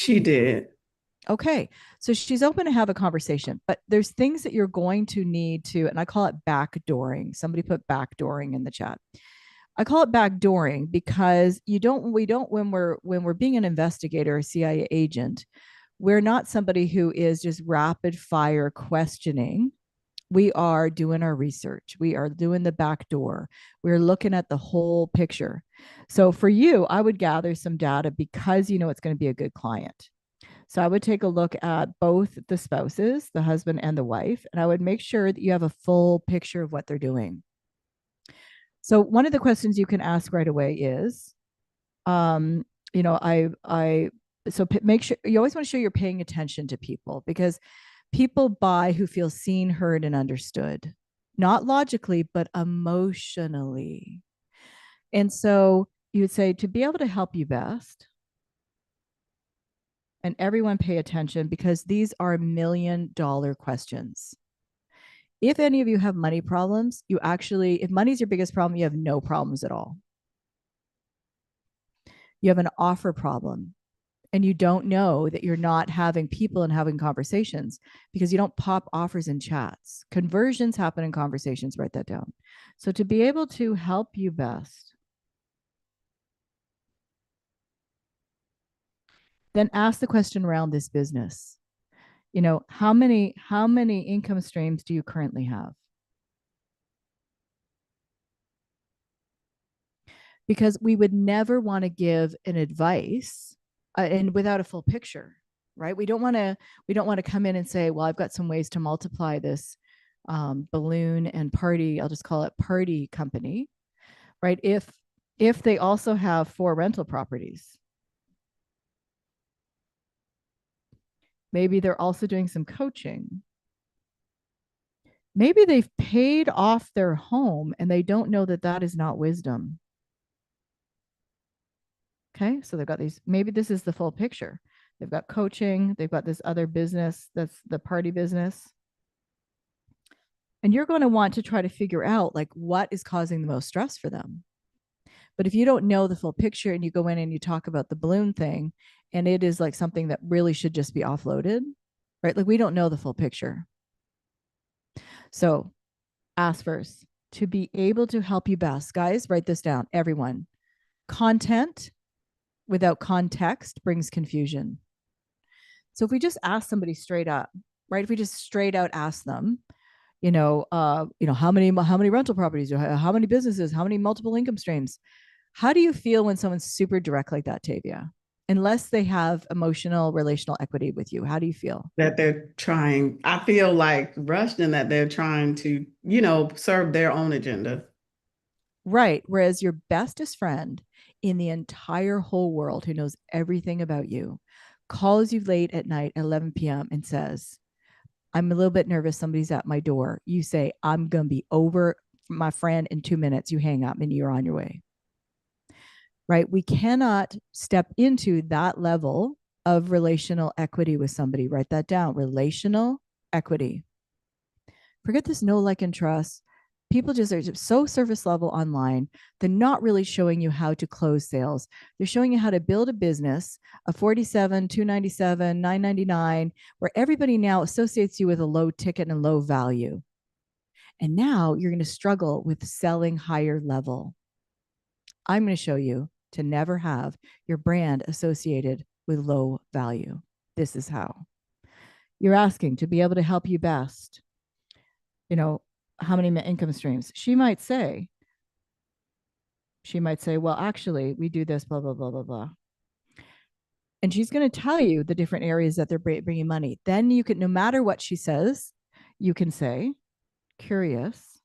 She did. Okay. So she's open to have a conversation, but there's things that you're going to need to, and I call it backdooring. Somebody put backdooring in the chat. I call it backdooring because we don't, when we're being an investigator, a CIA agent, we're not somebody who is just rapid fire questioning. We are doing our research. We are doing the back door. We're looking at the whole picture. So for you, I would gather some data because you know it's going to be a good client. So I would take a look at both the spouses, the husband and the wife, and I would make sure that you have a full picture of what they're doing. So one of the questions you can ask right away is, um, you know, make sure you always want to show you're paying attention to people because people buy who feel seen, heard, and understood, not logically, but emotionally. And so you would say, to be able to help you best, and everyone pay attention because these are $1 million questions. If any of you have money problems, you actually, if money is your biggest problem, you have no problems at all. You have an offer problem and you don't know that you're not having people and having conversations because you don't pop offers in chats. Conversions happen in conversations. Write that down. So to be able to help you best, then ask the question around this business. You know, how many income streams do you currently have? Because we would never want to give an advice and without a full picture, right? We don't want to come in and say, well, I've got some ways to multiply this balloon and party, I'll just call it party company, right? If they also have 4 rental properties, maybe they're also doing some coaching. Maybe they've paid off their home and they don't know that that is not wisdom. Okay. So they've got these, maybe this is the full picture. They've got coaching, they've got this other business that's the party business. And you're going to want to try to figure out like what is causing the most stress for them. But if you don't know the full picture and you go in and you talk about the balloon thing and it is like something that really should just be offloaded, right? Like we don't know the full picture. So ask first to be able to help you best. Guys, write this down, everyone. Content without context brings confusion. So if we just ask somebody straight up, right? If we just straight out ask them, how many rental properties, how many businesses, how many multiple income streams? How do you feel when someone's super direct like that, Tavia? Unless they have emotional, relational equity with you, how do you feel? That they're trying. I feel like rushed in that they're trying to, serve their own agenda. Right. Whereas your bestest friend in the entire whole world who knows everything about you calls you late at night at 11 p.m. and says, I'm a little bit nervous. Somebody's at my door. You say, I'm going to be over, my friend, in 2 minutes. You hang up and you're on your way. Right? We cannot step into that level of relational equity with somebody. Write that down. Relational equity. Forget this no like and trust. People just are so surface level online. They're not really showing you how to close sales. They're showing you how to build a business, a 47, 297, 999, where everybody now associates you with a low ticket and low value. And now you're going to struggle with selling higher level. I'm going to show you to never have your brand associated with low value. This is how. You're asking to be able to help you best. You know, how many income streams? She might say, well, actually, we do this, blah, blah, blah, blah, blah. And she's going to tell you the different areas that they're bringing money. Then you can, no matter what she says, you can say, curious,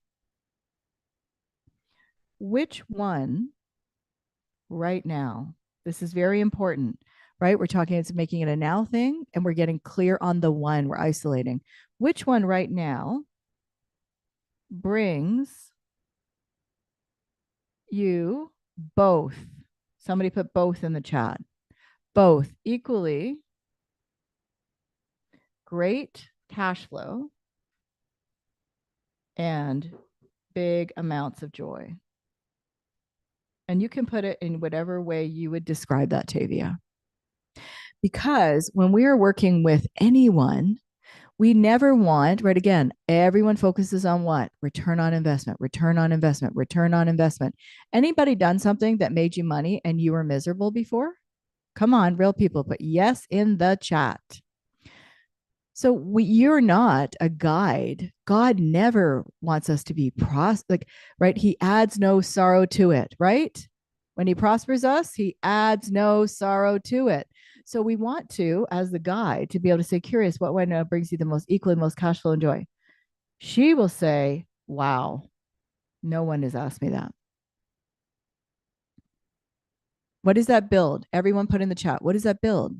which one right now? This is very important, right? We're talking, it's making it a now thing, and we're getting clear on the one we're isolating. Which one right now brings you both? Somebody put both in the chat. Both equally great cash flow and big amounts of joy. And you can put it in whatever way you would describe that, Tavia. Because when we are working with anyone, we never want, right? Again, everyone focuses on what? Return on investment, return on investment, return on investment. Anybody done something that made you money and you were miserable before? Come on, real people, put yes in the chat. So you're not a guide. God never wants us to be like, right? He adds no sorrow to it, right? When he prospers us, he adds no sorrow to it. So we want to, as the guide, to be able to say, curious, what one brings you the most equally most cash flow and joy? She will say, wow, no one has asked me that. What does that build? Everyone put in the chat. What does that build?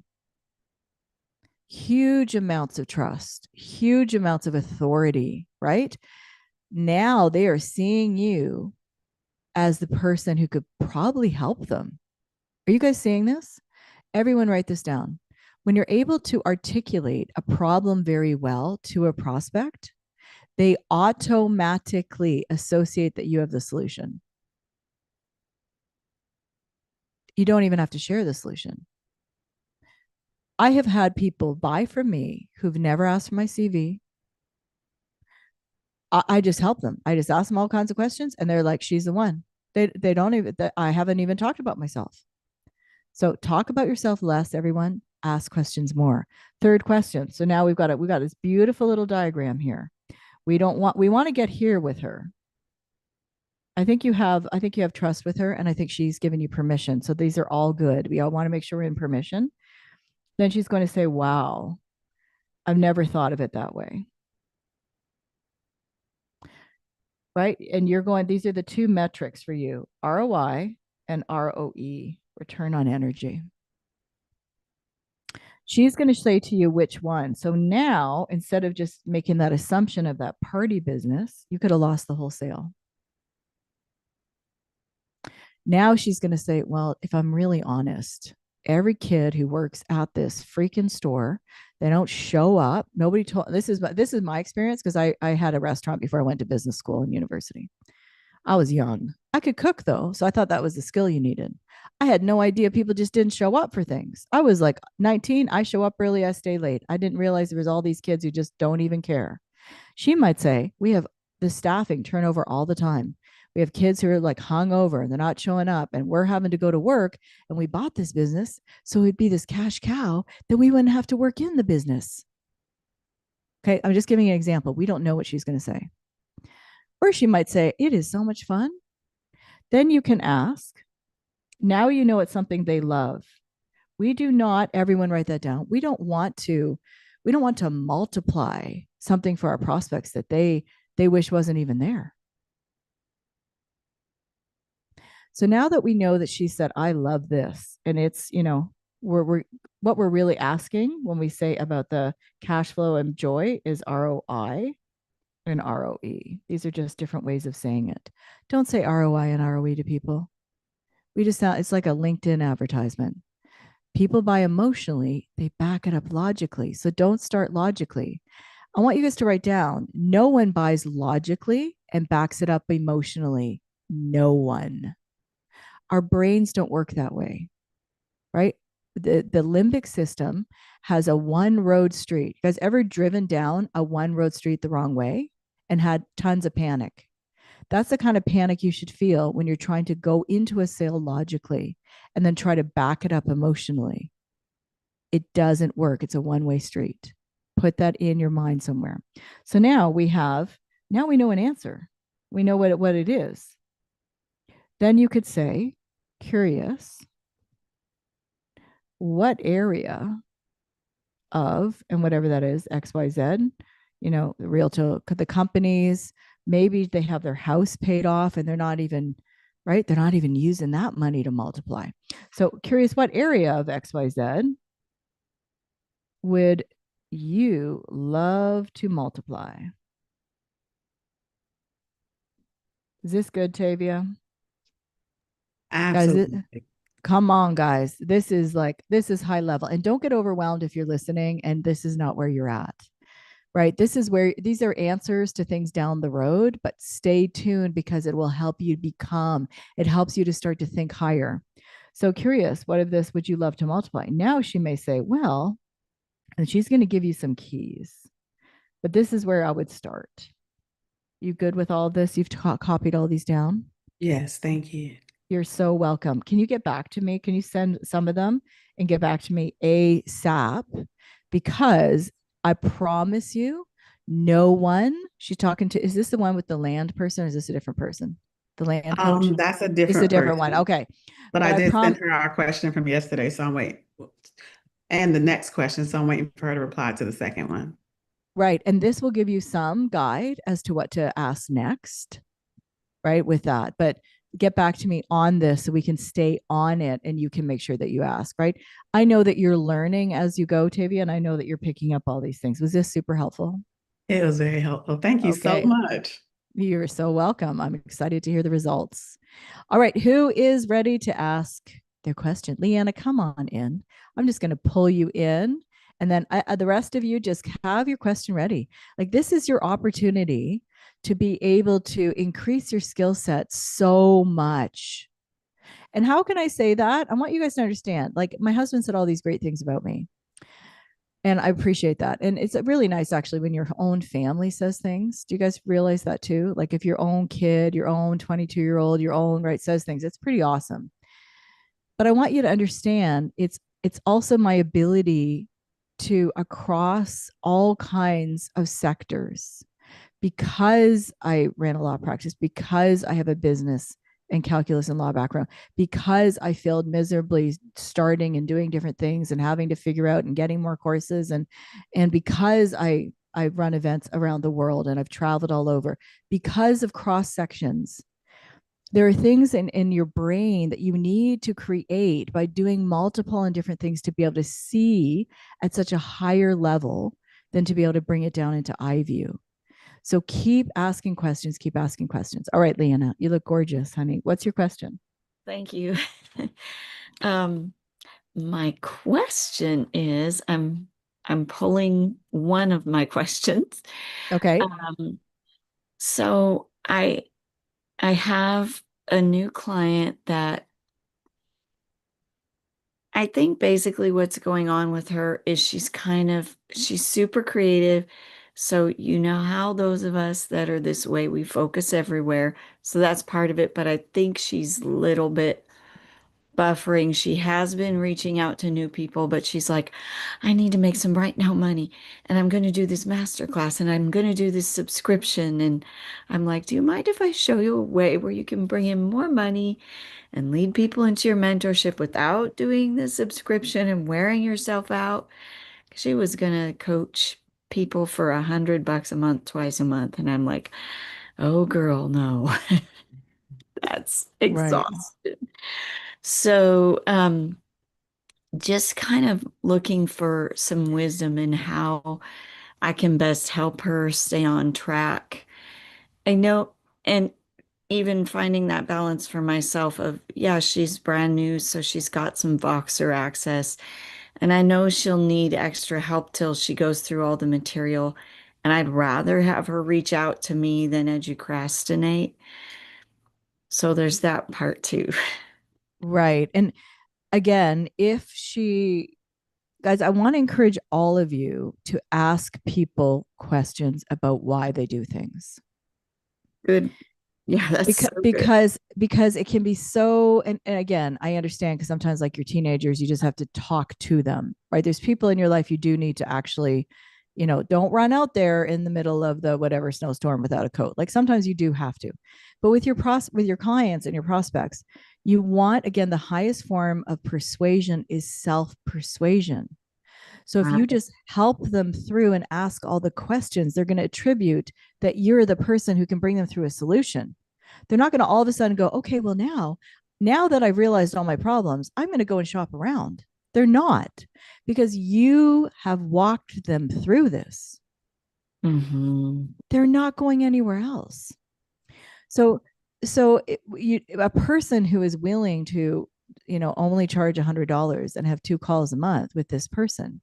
Huge amounts of trust, huge amounts of authority, right? Now they are seeing you as the person who could probably help them. Are you guys seeing this? Everyone write this down. When you're able to articulate a problem very well to a prospect, they automatically associate that you have the solution. You don't even have to share the solution. I have had people buy from me who've never asked for my CV. I just help them. I just ask them all kinds of questions, and they're like, "She's the one." They don't even. I haven't even talked about myself. So talk about yourself less, everyone. Ask questions more. Third question. So now we've got this beautiful little diagram here. We want to get here with her. I think you have trust with her, and I think she's given you permission. So these are all good. We all want to make sure we're in permission. Then she's going to say, "Wow, I've never thought of it that way." Right? And you're going, these are the two metrics for you, ROI and ROE, return on energy. She's going to say to you which one. So now, instead of just making that assumption of that party business, you could have lost the whole sale. Now she's going to say, well, if I'm really honest, every kid who works at this freaking store, they don't show up. Nobody told, this is my experience, because I had a restaurant before I went to business school and university. I was young. I could cook though, so I thought that was the skill you needed. I had no idea people just didn't show up for things. I was like 19, I show up early, I stay late. I didn't realize there was all these kids who just don't even care. She might say, we have the staffing turnover all the time. We have kids who are like hungover and they're not showing up, and we're having to go to work, and we bought this business so it'd be this cash cow that we wouldn't have to work in the business. Okay, I'm just giving you an example. We don't know what she's going to say. Or she might say, it is so much fun. Then you can ask. Now you know it's something they love. We do not, everyone write that down. We don't want to multiply something for our prospects that they wish wasn't even there. So now that we know that she said, I love this, and it's, we're what we're really asking when we say about the cash flow and joy is ROI and ROE. These are just different ways of saying it. Don't say ROI and ROE to people. We just sound, it's like a LinkedIn advertisement. People buy emotionally, they back it up logically. So don't start logically. I want you guys to write down, no one buys logically and backs it up emotionally. No one. Our brains don't work that way, right? The limbic system has a one road street. You guys ever driven down a one road street the wrong way and had tons of panic? That's the kind of panic you should feel when you're trying to go into a sale logically and then try to back it up emotionally. It doesn't work. It's a one-way street. Put that in your mind somewhere. So now we know an answer. We know what it is. Then you could say, curious, what area of, and whatever that is, XYZ, the realtor, the companies, maybe they have their house paid off and they're not even, right? They're not even using that money to multiply. So curious, what area of XYZ would you love to multiply? Is this good, Tavia? Absolutely. Guys, come on, guys. This is high level. And don't get overwhelmed if you're listening and this is not where you're at. Right? This is where these are answers to things down the road, but stay tuned because it will help you it helps you to start to think higher. So curious, what of this would you love to multiply? Now she may say, well, and she's going to give you some keys, but this is where I would start. You good with all this? You've copied all these down? Yes, thank you. You're so welcome. Can you get back to me? Can you send some of them and get back to me ASAP? Because I promise you, no one she's talking to, is this the one with the land person or is this a different person? The land coach? That's a It's a different different one. person. Okay. But But I I did send prom her our question from yesterday, so I'm waiting. And the next question, so I'm waiting for her to reply to the second one. right. And this will give you some guide as to what to ask next, right? With that. But get back to me on this so we can stay on it and you can make sure that you ask, right? I know that you're learning as you go, Tavia, and I know that you're picking up all these things. Was this super helpful? It was very helpful. Thank you so Okay. much. You're so welcome. I'm excited to hear the results. All right. Who is ready to ask their question? Leanna, come on in. I'm just going to pull you in. And then the rest of you just have your question ready. Like, this is your opportunity to be able to increase your skill set so much. And how can I say that? I want you guys to understand. Like, my husband said all these great things about me. And I appreciate that. And it's really nice actually when your own family says things. Do you guys realize that too? Like if your own kid, your own 22-year-old, your own right says things, it's pretty awesome. But I want you to understand it's also my ability to across all kinds of sectors because I ran a law practice, because I have a business and calculus and law background, because I failed miserably starting and doing different things and having to figure out and getting more courses and because I run events around the world and I've traveled all over because of cross sections. There are things in your brain that you need to create by doing multiple and different things to be able to see at such a higher level than to be able to bring it down into eye view. So keep asking questions, keep asking questions. All right, Leanna, you look gorgeous, honey. What's your question? Thank you. Um, my question is, I'm pulling one of my questions. Okay. So I have a new client that I think basically what's going on with her is she's super creative. So you know how those of us that are this way, we focus everywhere. So that's part of it. But I think she's a little bit buffering. She has been reaching out to new people, but she's like, I need to make some right now money. And I'm going to do this master class and I'm going to do this subscription. And I'm like, do you mind if I show you a way where you can bring in more money and lead people into your mentorship without doing the subscription and wearing yourself out? She was going to coach people for $100 a month, twice a month. And I'm like, oh, girl, no, that's Right. exhausting. So, just kind of looking for some wisdom in how I can best help her stay on track. I know, and even finding that balance for myself of, yeah, she's brand new, so she's got some Voxer access, and I know she'll need extra help till she goes through all the material. And I'd rather have her reach out to me than educrastinate. So there's that part too. Right. And again, if she, guys, I want to encourage all of you to ask people questions about why they do things. Good. Yeah, that's because so good. because because it can be so and again I understand because sometimes like your teenagers you just have to talk to them, right? There's people in your life you do need to actually, don't run out there in the middle of the whatever snowstorm without a coat. Like sometimes you do have to, but with your clients and your prospects, you want, again, the highest form of persuasion is self persuasion. So if you just help them through and ask all the questions, they're going to attribute that you're the person who can bring them through a solution. They're not going to all of a sudden go, okay, well, now that I've realized all my problems, I'm going to go and shop around. They're not, because you have walked them through this. Mm-hmm. They're not going anywhere else. So, a person who is willing to, only charge $100 and have 2 calls a month with this person,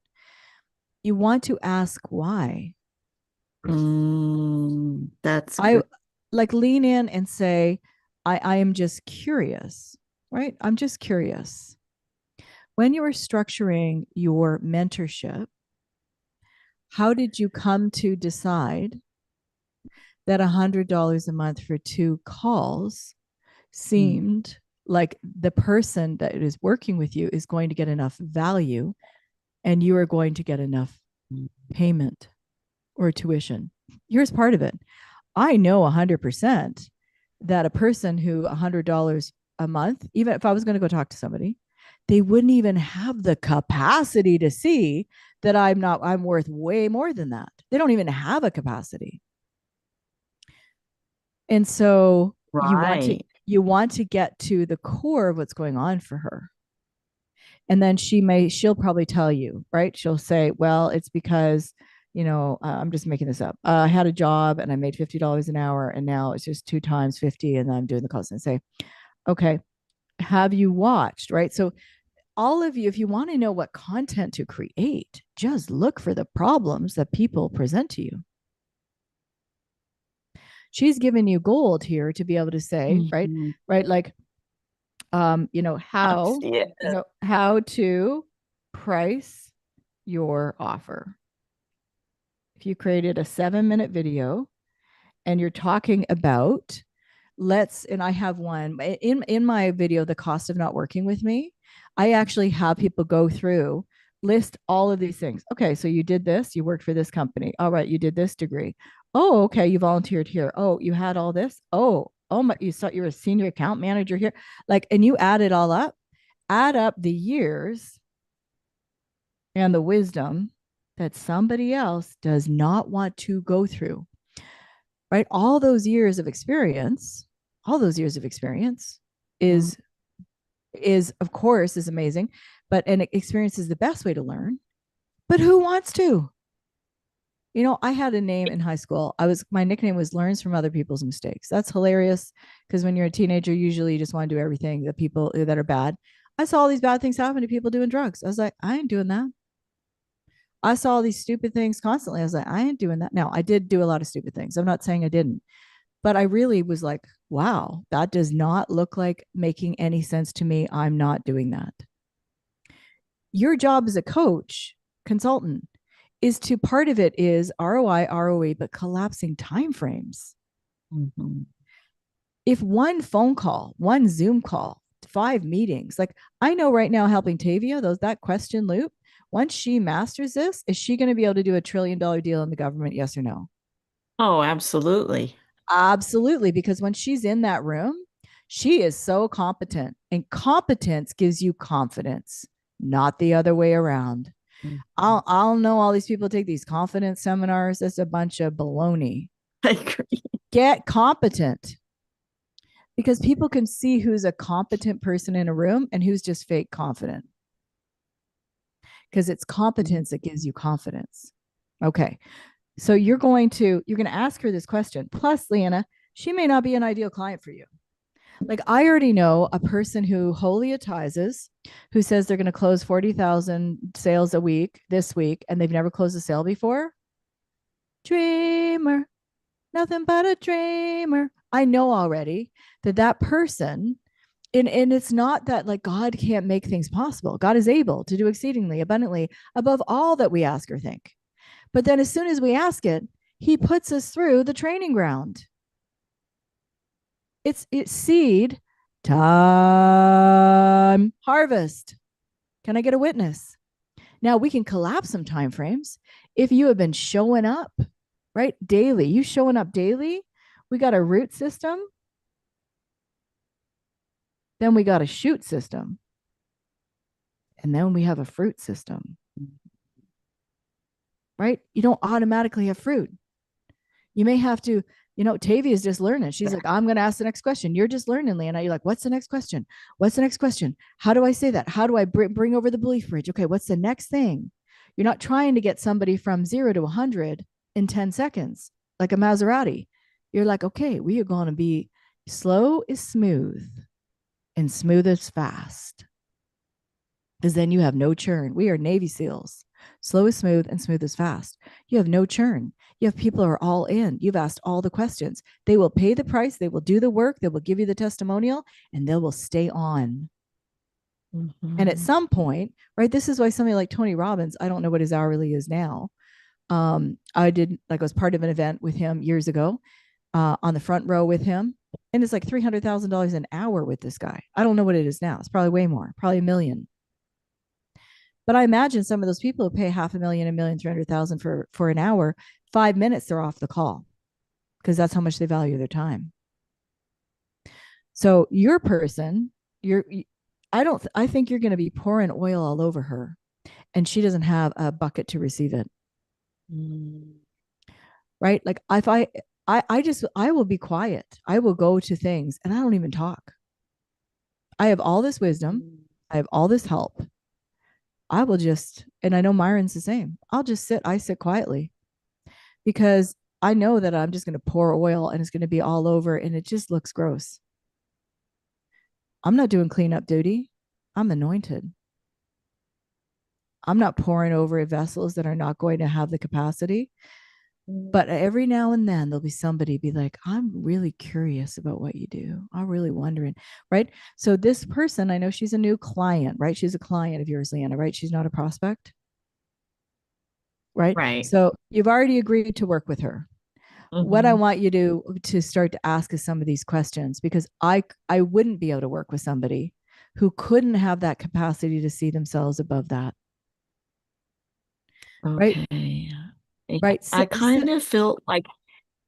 you want to ask why. That's I good. like lean in and say, I am just curious. right? I'm just curious. When you were structuring your mentorship, how did you come to decide that $100 a month for 2 calls seemed like the person that is working with you is going to get enough value and you are going to get enough payment or tuition? Here's part of it. I know 100% that a person who $100 a month, even if I was going to go talk to somebody, they wouldn't even have the capacity to see that I'm worth way more than that. They don't even have a capacity. And so Right. you want to get to the core of what's going on for her. And then she'll probably tell you, right? She'll say, well, it's because, I'm just making this up. I had a job and I made $50 an hour and now it's just 2 times 50 and I'm doing the calls and say, okay, have you watched, right? So all of you, if you want to know what content to create, just look for the problems that people present to you. She's given you gold here to be able to say, right? Right. Like, how, how to price your offer. If you created a 7-minute video and you're talking about, and I have one in my video, The Cost of Not Working with Me. I actually have people go through, list all of these things. Okay, so you did this, you worked for this company. All right, you did this degree. Oh, okay, you volunteered here. Oh, you had all this. Oh my, you thought you were a senior account manager here. Like, and you add it all up, add up the years and the wisdom that somebody else does not want to go through. Right? All those years of experience is of course is amazing, but an experience is the best way to learn. But who wants to? I had a name in high school. My nickname was Learns from Other People's Mistakes. That's hilarious because when you're a teenager, usually you just want to do everything that people that are bad. I saw all these bad things happen to people doing drugs. I was like, I ain't doing that. I saw these stupid things constantly. I was like, I ain't doing that. Now, I did do a lot of stupid things. I'm not saying I didn't, but I really was like, wow, that does not look like making any sense to me. I'm not doing that. Your job as a coach, consultant, is to part of it is ROI, ROE, but collapsing timeframes. If one phone call, one Zoom call, 5 meetings, like I know right now helping Tavia, that question loop, once she masters this, is she going to be able to do $1 trillion deal in the government? Yes or no? Oh, absolutely. Absolutely. Because when she's in that room, she is so competent, and competence gives you confidence, not the other way around. I'll know all these people take these confidence seminars. That's a bunch of baloney. I agree. Get competent, because people can see who's a competent person in a room and who's just fake confident, because it's competence that gives you confidence. Okay. So you're going to ask her this question. Plus, Leanna, she may not be an ideal client for you. Like, I already know a person who holiatizes, who says they're going to close 40,000 sales a week this week, and they've never closed a sale before. Dreamer, nothing but a dreamer. I know already that person, and it's not that like God can't make things possible. God is able to do exceedingly abundantly above all that we ask or think. But then as soon as we ask it, he puts us through the training ground. It's seed time, harvest. Can I get a witness? Now we can collapse some time frames. If you have been showing up, right, daily, you showing up daily, we got a root system. Then we got a shoot system. And then we have a fruit system. Right? You don't automatically have fruit. You may have to, Tavia is just learning. She's like, I'm going to ask the next question. You're just learning, Leanna. You're like, what's the next question? What's the next question? How do I say that? How do I bring over the belief bridge? Okay, what's the next thing? You're not trying to get somebody from 0 to 100 in 10 seconds, like a Maserati. You're like, okay, we are going to be slow is smooth and smooth is fast. Because then you have no churn. We are Navy SEALs. Slow is smooth and smooth is fast. You have no churn. You have people who are all in. You've asked all the questions. They will pay the price. They will do the work. They will give you the testimonial and they will stay on. And at Mhm. some point, right, this is why somebody like Tony Robbins, I don't know what his hourly is now. I did, like, I was part of an event with him years ago, on the front row with him. And it's like $300,000 an hour with this guy. I don't know what it is now. It's probably way more, probably $1 million. But I imagine some of those people who pay $500,000, $1,300,000 for an hour, 5 minutes, they're off the call because that's how much they value their time. So your person, I think you're going to be pouring oil all over her and she doesn't have a bucket to receive it. Mm. Right? Like if I will be quiet. I will go to things and I don't even talk. I have all this wisdom. I have all this help. I will just, and I know Myron's the same. I sit quietly because I know that I'm just going to pour oil and it's going to be all over and it just looks gross. I'm not doing cleanup duty. I'm anointed. I'm not pouring over vessels that are not going to have the capacity. But every now and then there'll be somebody be like, I'm really curious about what you do. I'm really wondering, right? So this person, I know she's a new client, right? She's a client of yours, Leanna, right? She's not a prospect, right? Right. So you've already agreed to work with her. What I Mhm. want you to start to ask is some of these questions because I wouldn't be able to work with somebody who couldn't have that capacity to see themselves above that, right? Okay. Yeah, Right. I kind of feel like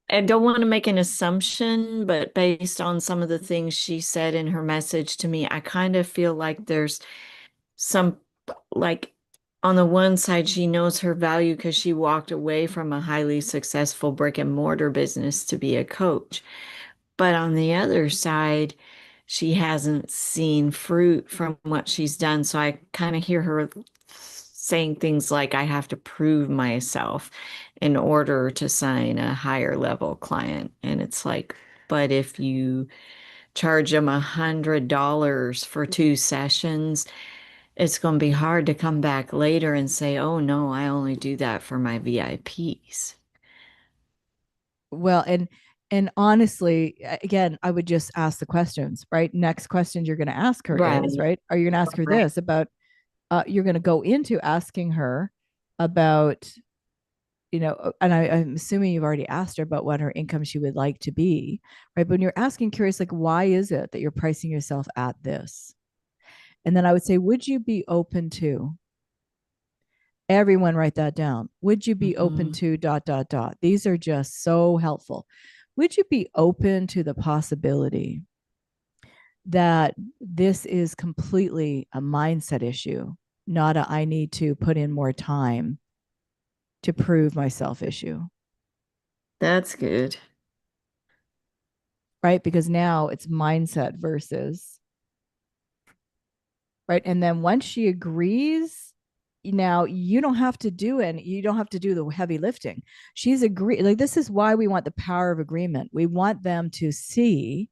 I don't want to make an assumption, but based on some of the things she said in her message to me, I kind of feel like there's some, like, on the one side, she knows her value because she walked away from a highly successful brick and mortar business to be a coach. But on the other side, she hasn't seen fruit from what she's done. So I kind of hear her saying things like, I have to prove myself in order to sign a higher level client. And it's like, but if you charge them $100 for 2 sessions, it's going to be hard to come back later and say, oh no, I only do that for my VIPs. Well, and honestly, again, I would just ask the questions, right? Next question you're going to ask her Right. is, right? Are you going to ask her Right. this about, you're going to go into asking her about, and I'm assuming you've already asked her about what her income she would like to be, right? But when you're asking curious, like, why is it that you're pricing yourself at this? And then I would say, would you be open to, everyone write that down. Would you be open Mhm. to dot, dot, dot? These are just so helpful. Would you be open to the possibility that this is completely a mindset issue, not a I need to put in more time to prove myself issue, That's good. right? Because now it's mindset versus, right? And then once she agrees, now you don't have to do it. You don't have to do the heavy lifting. She's agreed. Like, this is why we want the power of agreement. We want them to see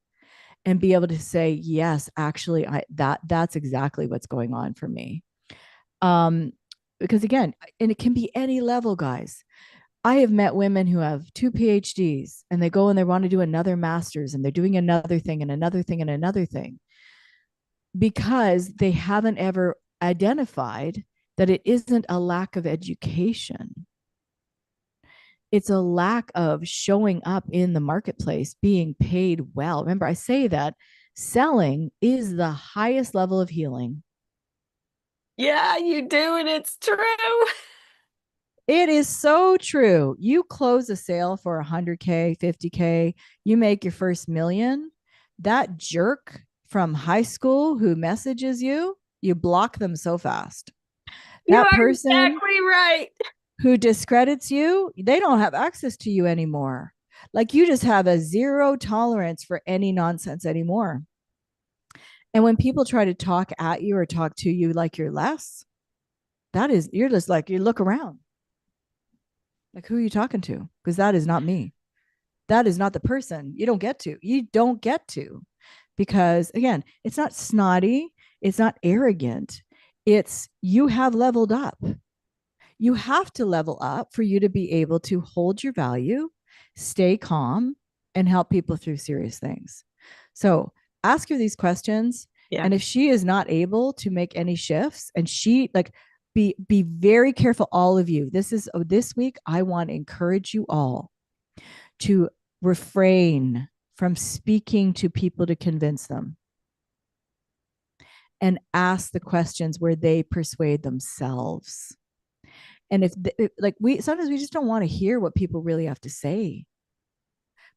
and be able to say, yes, actually, that's exactly what's going on for me. Because again, and it can be any level, guys. I have met women who have 2 PhDs and they go and they want to do another master's and they're doing another thing and another thing and another thing because they haven't ever identified that it isn't a lack of education. It's a lack of showing up in the marketplace, being paid well. Remember, I say that selling is the highest level of healing. Yeah, you do, and it's true. It is so true. You close a sale for 100K, 50K, you make your first million. That jerk from high school who messages you, you block them so fast. You That are person exactly right. who discredits you, they don't have access to you anymore. Like, you just have a zero tolerance for any nonsense anymore. And when people try to talk at you or talk to you like you're less, you're just like, you look around. Like, who are you talking to? Because that is not me. That is not the person. You don't get to. You don't get to. Because again, it's not snotty. It's not arrogant. It's you have leveled up. You have to level up for you to be able to hold your value, stay calm, and help people through serious things. So ask her these questions. Yeah. And if she is not able to make any shifts, and she like, be very careful, all of you. This week, I want to encourage you all to refrain from speaking to people to convince them, and ask the questions where they persuade themselves. And like, we sometimes we just don't want to hear what people really have to say,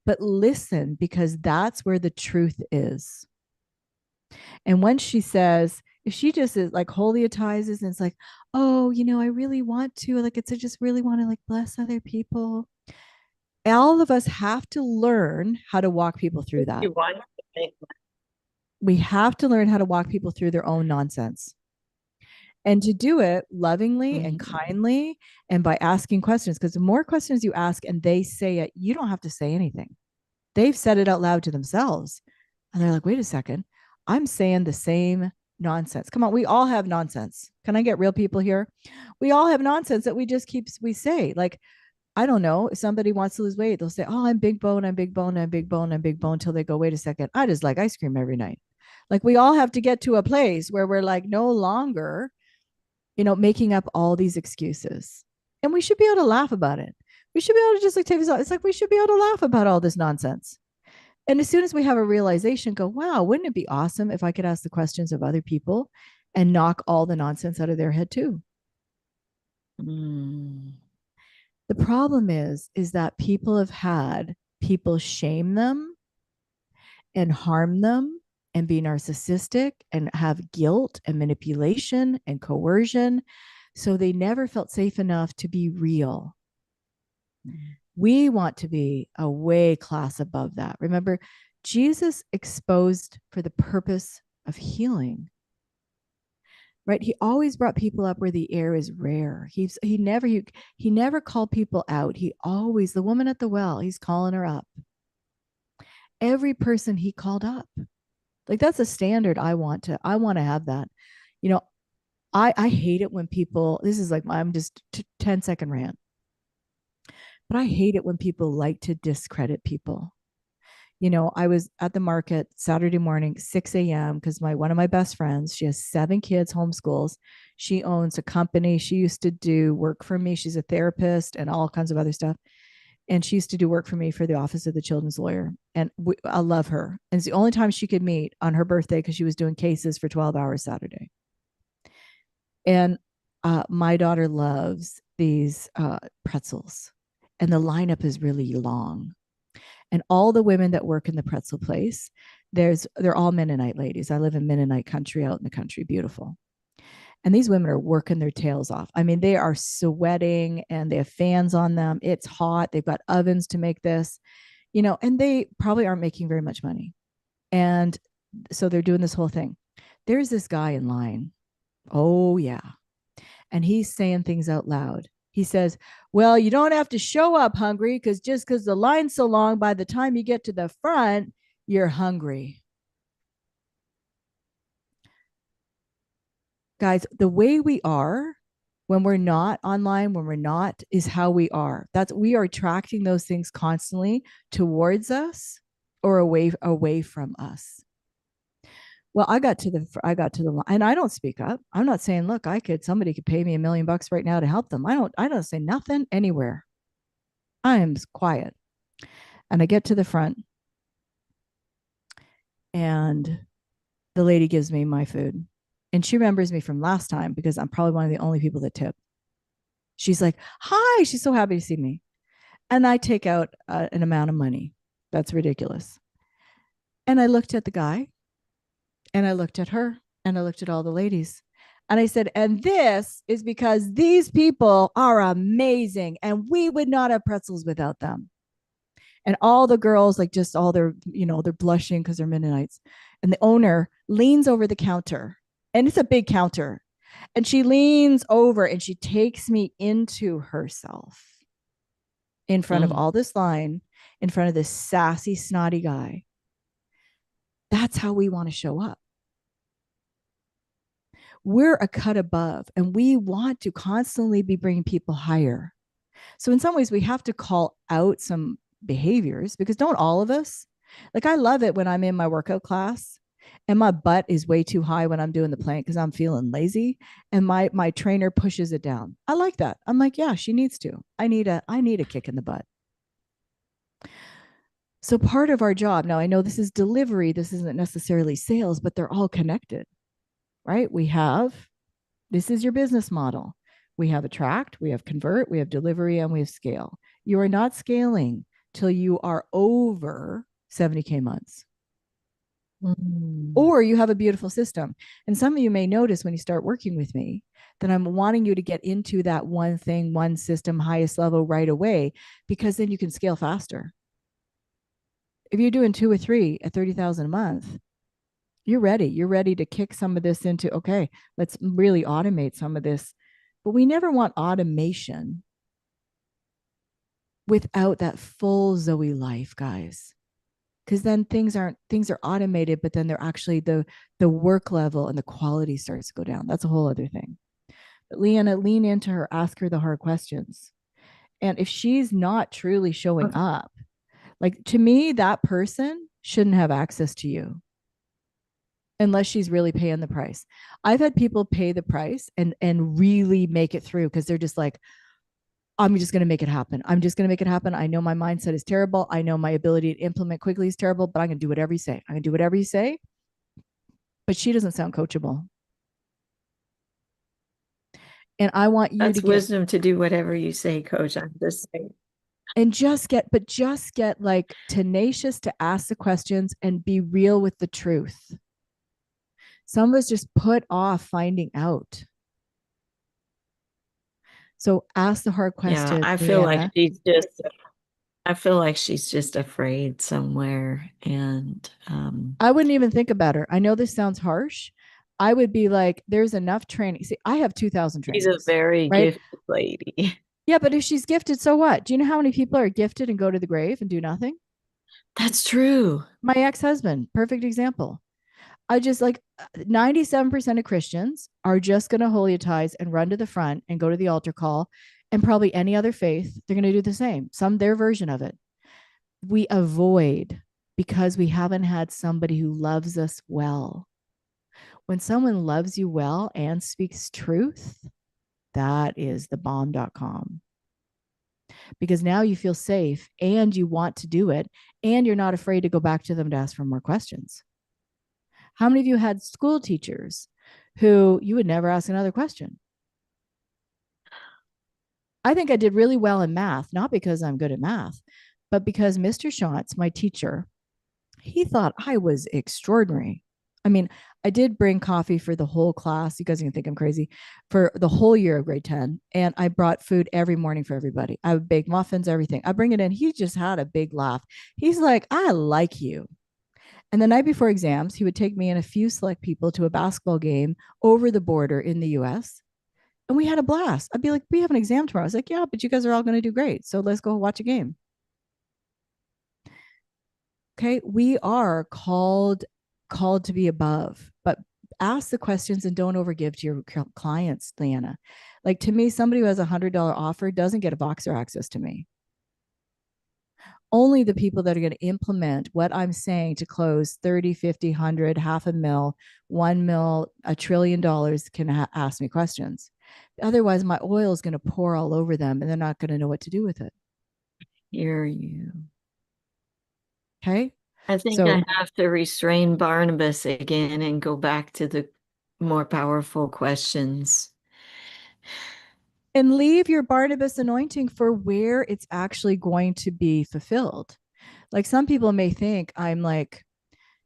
but listen, because that's where the truth is. And when she says, if she just is like holiatizes and it's like, oh, I really want to, like, I just really want to like bless other people. All of us have to learn how to walk people through that. You want to make We have to learn how to walk people through their own nonsense, and to do it lovingly and kindly, and by asking questions. Because the more questions you ask and they say it, you don't have to say anything. They've said it out loud to themselves. And they're like, wait a second, I'm saying the same nonsense. Come on, we all have nonsense. Can I get real people here? We all have nonsense that we say. Like, I don't know, if somebody wants to lose weight, they'll say, oh, I'm big bone, I'm big bone, I'm big bone, I'm big bone, until they go, wait a second, I just like ice cream every night. Like, we all have to get to a place where we're like no longer, making up all these excuses. And we should be able to laugh about it. We should be able to just like take this out. It's like, we should be able to laugh about all this nonsense. And as soon as we have a realization, go, wow, wouldn't it be awesome if I could ask the questions of other people and knock all the nonsense out of their head too? The problem is that people have had people shame them and harm them and be narcissistic and have guilt and manipulation and coercion. So they never felt safe enough to be real. We want to be a way class above that. Remember, Jesus exposed for the purpose of healing. Right? He always brought people up where the air is rare. He never called people out. He always, the woman at the well, he's calling her up. Every person he called up. Like, that's a standard I want to have that. I hate it when people, this is like, I'm just 10-second rant. But I hate it when people like to discredit people. I was at the market Saturday morning, 6 a.m., because one of my best friends, she has 7 kids, homeschools. She owns a company. She used to do work for me. She's a therapist and all kinds of other stuff. And she used to do work for me for the Office of the Children's Lawyer. And I love her. And it's the only time she could meet on her birthday, because she was doing cases for 12 hours Saturday. And my daughter loves these pretzels. And the lineup is really long. And all the women that work in the pretzel place, they're all Mennonite ladies. I live in Mennonite country, out in the country, beautiful. And these women are working their tails off. I mean, they are sweating and they have fans on them. It's hot. They've got ovens to make this, and they probably aren't making very much money. And so they're doing this whole thing. There's this guy in line. Oh, yeah. And he's saying things out loud. He says, well, you don't have to show up hungry, because just because the line's so long, by the time you get to the front, you're hungry. Guys, the way we are when we're not online, when we're not, is how we are. We are attracting those things constantly towards us or away from us. Well, I got to the line, and I don't speak up. I'm not saying, look, somebody could pay me $1 million right now to help them. I don't say nothing anywhere. I am quiet. And I get to the front, and the lady gives me my food. And she remembers me from last time, because I'm probably one of the only people that tip. She's like, hi, she's so happy to see me. And I take out an amount of money. That's ridiculous. And I looked at the guy, and I looked at her, and I looked at all the ladies. And I said, and this is because these people are amazing, and we would not have pretzels without them. And all the girls, like, just all their, they're blushing because they're Mennonites. And the owner leans over the counter, and it's a big counter. And she leans over and she takes me into herself in front of all this line, in front of this sassy, snotty guy. That's how we want to show up. we're a cut above and we want to constantly be bringing people higher. So in some ways, we have to call out some behaviors because don't all of us? Like I love it when I'm in my workout class and my butt is way too high when I'm doing the plank because I'm feeling lazy and my trainer pushes it down. I like that. I'm like, yeah, she needs to. I need a kick in the butt. So part of our job, now I know this is delivery, this isn't necessarily sales, but they're all connected, right? This is your business model. We have attract, we have convert, we have delivery, and we have scale. You are not scaling till you are over 70K months. Or you have a beautiful system. And some of you may notice when you start working with me that I'm wanting you to get into that one thing, one system, highest level right away, because then you can scale faster. If you're doing 2 or 3 at 30,000 a month, you're ready. You're ready to kick some of this into, okay, let's really automate some of this. But we never want automation without that full Zoe life, guys. Because then things are automated, but then they're actually the work level and the quality starts to go down. That's a whole other thing. But Leanna, lean into her, ask her the hard questions. And if she's not truly showing up, like to me, that person shouldn't have access to you unless she's really paying the price. I've had people pay the price and really make it through because they're just like, I'm just going to make it happen. I'm just going to make it happen. I know my mindset is terrible. I know my ability to implement quickly is terrible, but I'm going to do whatever you say. I'm going to do whatever you say. But she doesn't sound coachable. And I want you That's to get wisdom to do whatever you say, coach. I'm just saying. and just get like tenacious to ask the questions and be real with the truth. Some of us just put off finding out. So ask the hard questions. Yeah, I feel like she's just afraid somewhere. And I wouldn't even think about her. I know this sounds harsh. I would be like, there's enough training. See, I have 2,000 trainings. she's a very right? gifted lady. Yeah, but if she's gifted, so what? Do you know how many people are gifted and go to the grave and do nothing? That's true. My ex-husband, perfect example. I just like 97% of Christians are just going to holiatize and run to the front and go to the altar call. And probably any other faith, they're going to do the same, their version of it. We avoid because we haven't had somebody who loves us well. When someone loves you well and speaks truth, that is the bomb.com. Because now you feel safe and you want to do it and you're not afraid to go back to them to ask for more questions. How many of you had school teachers who you would never ask another question? I think I did really well in math, not because I'm good at math, but because Mr. Schatz, my teacher, he thought I was extraordinary. I mean, I did bring coffee for the whole class. You guys can think I'm crazy for the whole year of grade 10. And I brought food every morning for everybody. I would bake muffins, everything. I bring it in. He just had a big laugh. He's like, I like you. And the night before exams, he would take me and a few select people to a basketball game over the border in the US. And we had a blast. I'd be like, we have an exam tomorrow. I was like, yeah, but you guys are all going to do great. So let's go watch a game. Okay. We are called to be above, but ask the questions and don't overgive to your clients, Leanna. Like to me, somebody who has $100 offer doesn't get a Voxer access to me. Only the people that are going to implement what I'm saying to close 30, 50, 100, half a mil, 1 mil, $1 trillion can ask me questions. Otherwise, my oil is going to pour all over them and they're not going to know what to do with it. Hear you. Okay. I think I have to restrain Barnabas again and go back to the more powerful questions. And leave your Barnabas anointing for where it's actually going to be fulfilled. Like some people may think I'm like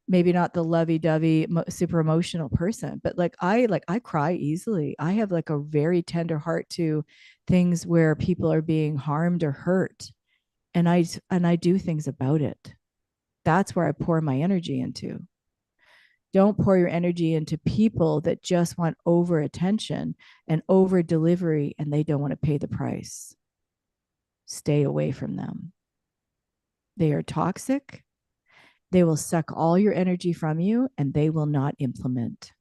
maybe not the lovey-dovey super emotional person, but like I cry easily. I have like a very tender heart to things where people are being harmed or hurt, and I do things about it. That's where I pour my energy into. Don't pour your energy into people that just want over attention and over delivery and they don't want to pay the price. Stay away from them. They are toxic. They will suck all your energy from you and they will not implement.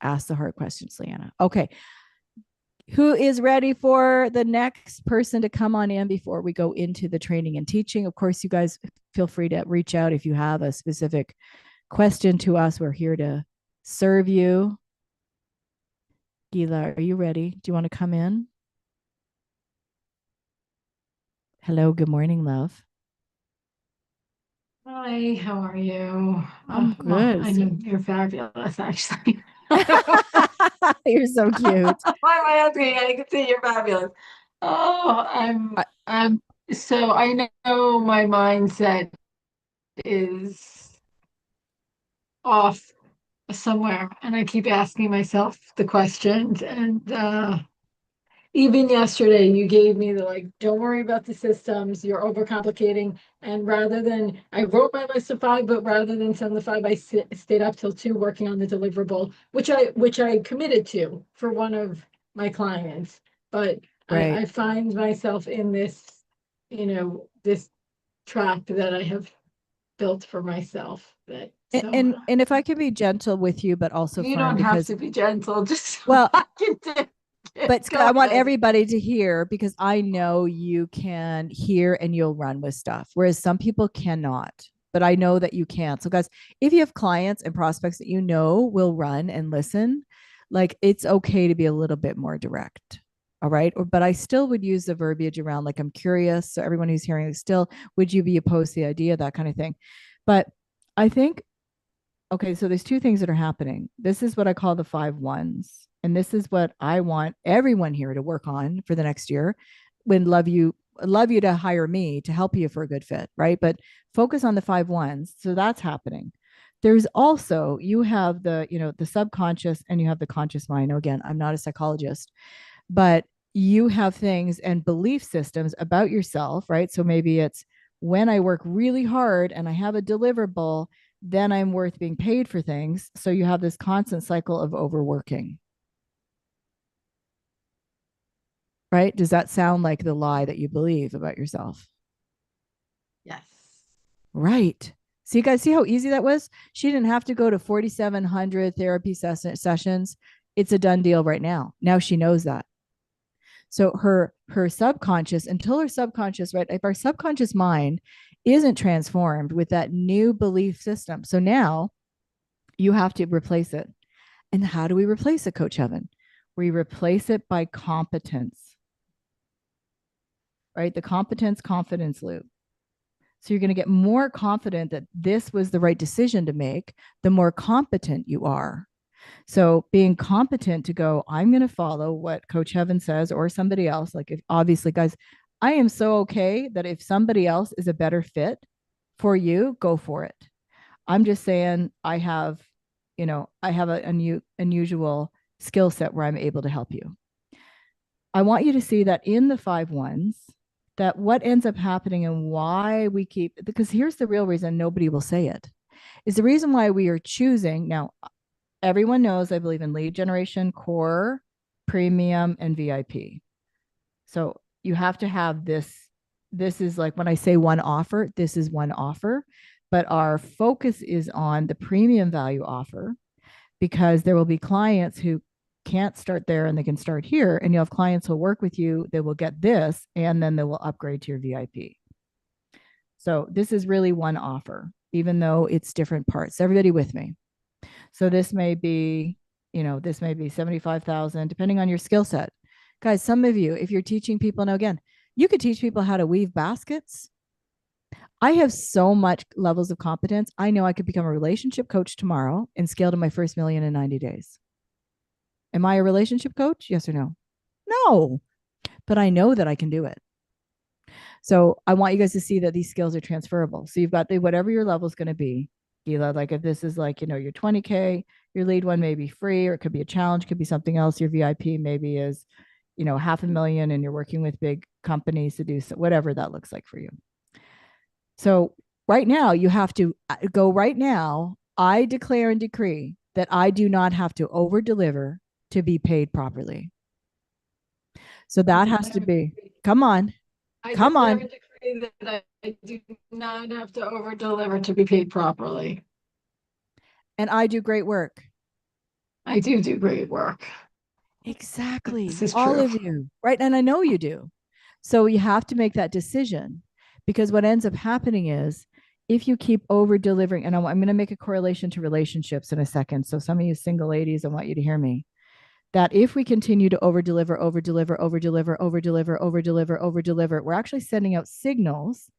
Ask the hard questions, Leanna. Okay. Who is ready for the next person to come on in before we go into the training and teaching? Of course, you guys feel free to reach out if you have a specific question to us. We're here to serve you. Gila, are you ready? Do you want to come in? Hello, good morning, love. Hi, how are you? I'm Well, good. I know you're fabulous, actually. You're so cute. Why am I asking? I can see you're fabulous. Oh, I- so I know my mindset is off somewhere, and I keep asking myself the questions. And even yesterday, you gave me the like, don't worry about the systems, you're overcomplicating. And rather than, I wrote my list of 5, but rather than send the 5, I stayed up till 2 working on the deliverable, which I committed to for one of my clients. But Right. I find myself in this, this trap that I have built for myself. That And, so and if I can be gentle with you, but also you firm, don't have because to be gentle, just well, I can do it. but Go I want ahead. everybody to hear, because I know you can hear and you'll run with stuff, whereas some people cannot. But I know that you can. So, guys, if you have clients and prospects that you know will run and listen, like it's okay to be a little bit more direct. All right. But I still would use the verbiage around like, I'm curious. So, everyone who's hearing it still, would you be opposed to the idea, that kind of thing. But I think, okay, so there's 2 things that are happening. This is what I call the 5 ones. And this is what I want everyone here to work on for the next year. When love you to hire me to help you for a good fit, right? But focus on the 5 ones. So that's happening. There's also, you have the, the subconscious and you have the conscious mind. Now, again, I'm not a psychologist, but you have things and belief systems about yourself, right? So maybe it's, when I work really hard and I have a deliverable, then I'm worth being paid for things. So you have this constant cycle of overworking. Right? Does that sound like the lie that you believe about yourself? Yes. Right. So you guys see how easy that was? She didn't have to go to 4,700 therapy sessions. It's a done deal right now. Now she knows that. So her subconscious, until her subconscious, right? If our subconscious mind isn't transformed with that new belief system. So now you have to replace it. And how do we replace it, Coach Evan? We replace it by competence, right? The competence confidence loop. So you're going to get more confident that this was the right decision to make, the more competent you are. So being competent to go, I'm going to follow what Coach Evan says, or somebody else. Like, if obviously, guys, I am so okay that if somebody else is a better fit for you, go for it. I'm just saying I have an unusual skill set where I'm able to help you. I want you to see that in the 5 ones, that what ends up happening and why we keep, because here's the real reason nobody will say it, is the reason why we are choosing. Now, everyone knows I believe in lead generation, core, premium, and VIP. So you have to have this. This is like when I say one offer, this is one offer, but our focus is on the premium value offer, because there will be clients who can't start there and they can start here. And you'll have clients who'll work with you, they will get this, and then they will upgrade to your VIP. So this is really one offer, even though it's different parts. Everybody with me? So this may be, this may be 75,000, depending on your skill set. Guys, some of you, if you're teaching people, now again, you could teach people how to weave baskets. I have so much levels of competence. I know I could become a relationship coach tomorrow and scale to my first million in 90 days. Am I a relationship coach? Yes or no? No, but I know that I can do it. So I want you guys to see that these skills are transferable. So you've got whatever your level is going to be. Gila, like if this is like, your 20K, your lead one may be free, or it could be a challenge, could be something else. Your VIP maybe is, 500,000, and you're working with big companies to do so, whatever that looks like for you. So right now you have to go right now. I declare and decree that I do not have to over deliver to be paid properly. So that has to be, come on. Come on. I decree that I do not have to over deliver to be paid properly. And I do great work. I do great work. Exactly. This is All true. of you. Right. And I know you do. So you have to make that decision, because what ends up happening is if you keep over delivering, and I'm going to make a correlation to relationships in a second. So some of you single ladies, I want you to hear me, that if we continue to over deliver, over deliver, over deliver, over deliver, over deliver, over deliver, we're actually sending out signals.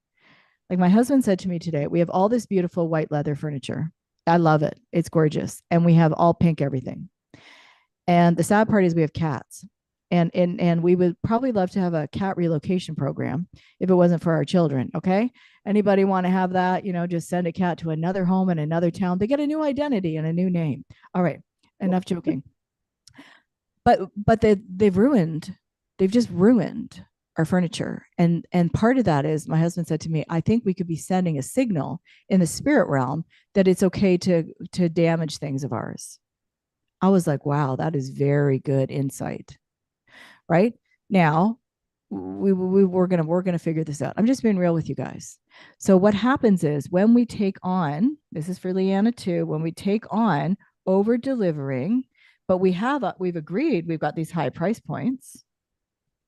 Like my husband said to me today, we have all this beautiful white leather furniture. I love it. It's gorgeous. And we have all pink everything. And the sad part is we have cats. And we would probably love to have a cat relocation program if it wasn't for our children. Okay. Anybody want to have that? Just send a cat to another home in another town. They get a new identity and a new name. All right. Enough joking. But they've just ruined our furniture. And part of that is my husband said to me, I think we could be sending a signal in the spirit realm that it's okay to damage things of ours. I was like, wow, that is very good insight. Right now, we're gonna figure this out. I'm just being real with you guys. So what happens is when we take on, this is for Leanna too, when we take on over delivering, but we've agreed, we've got these high price points.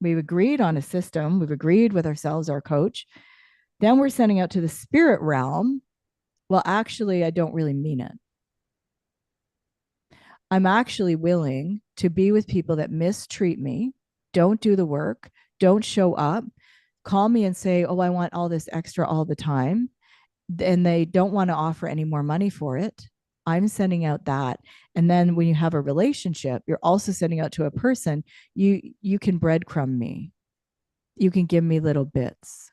We've agreed on a system. We've agreed with ourselves, our coach. Then we're sending out to the spirit realm. Well, actually, I don't really mean it. I'm actually willing to be with people that mistreat me, don't do the work, don't show up, call me and say, oh, I want all this extra all the time. And they don't want to offer any more money for it. I'm sending out that. And then when you have a relationship, you're also sending out to a person, you can breadcrumb me. You can give me little bits.